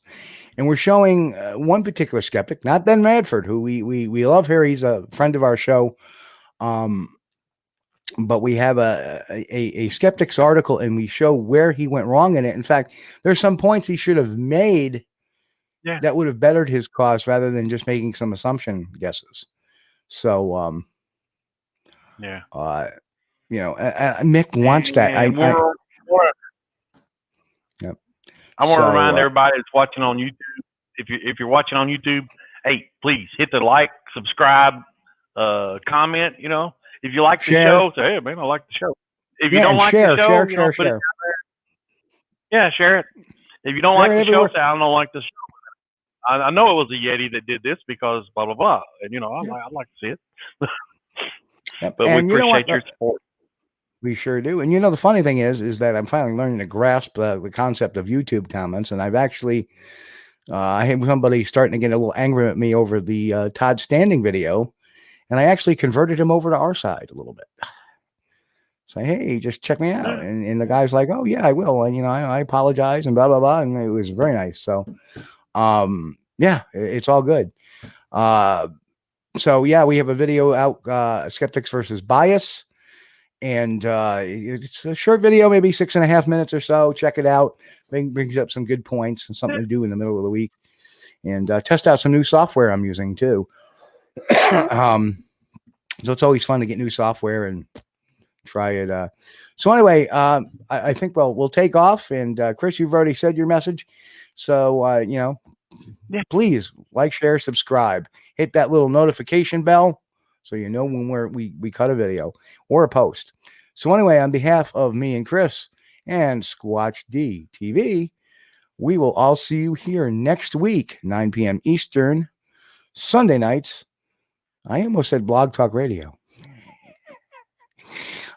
Speaker 6: And we're showing one particular skeptic, not Ben Radford, who we love here. He's a friend of our show. But we have a skeptic's article, and we show where he went wrong in it. In fact, there's some points he should have made that would have bettered his cause rather than just making some assumption guesses. So, Mick wants that.
Speaker 7: I want to remind everybody that's watching on YouTube, if you're watching on YouTube, hey, please hit the like, subscribe, comment. If you like the show, say, hey, man, I like the show. If you don't like the show, share. Yeah, share it. If you don't like the show, say, I don't like the show. I know it was a Yeti that did this because blah, blah, blah. And, I'd like to see it. But we appreciate your support.
Speaker 6: We sure do. And the funny thing is that I'm finally learning to grasp the concept of YouTube comments. And I've actually, I had somebody starting to get a little angry at me over the Todd Standing video. And I actually converted him over to our side a little bit. Say, hey, just check me out. And the guy's like, oh, yeah, I will. And, I apologize and blah, blah, blah. And it was very nice. So, it's all good. So, yeah, we have a video out, Skeptics versus Bias. And it's a short video, maybe 6.5 minutes or so. Check it out. Brings up some good points and something to do in the middle of the week. And test out some new software I'm using, too. So it's always fun to get new software and try it. So anyway, I think we'll take off. And Chris, you've already said your message. So, please like, share, subscribe. Hit that little notification bell so you know when we cut a video or a post. So anyway, on behalf of me and Chris and Squatch-D TV, we will all see you here next week, 9 p.m. Eastern, Sunday nights. I almost said Blog Talk Radio.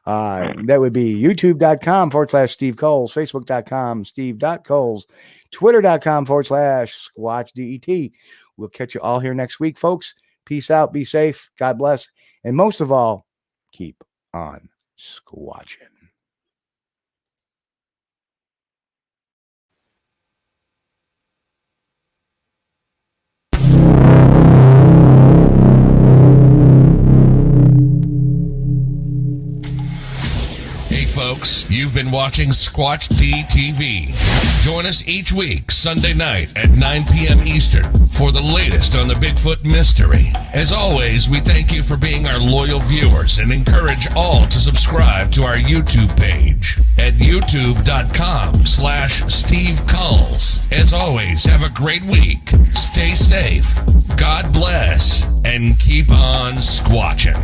Speaker 6: That would be youtube.com/Steve Kulls, facebook.com Steve.Kulls, twitter.com/SquatchDET. We'll catch you all here next week, folks. Peace out. Be safe. God bless. And most of all, keep on squatching.
Speaker 5: Folks, you've been watching Squatch-D TV. Join us each week, Sunday night at 9 p.m. Eastern for the latest on the Bigfoot mystery. As always, we thank you for being our loyal viewers and encourage all to subscribe to our YouTube page at youtube.com/Steve Kulls. As always, have a great week. Stay safe. God bless. And keep on squatching.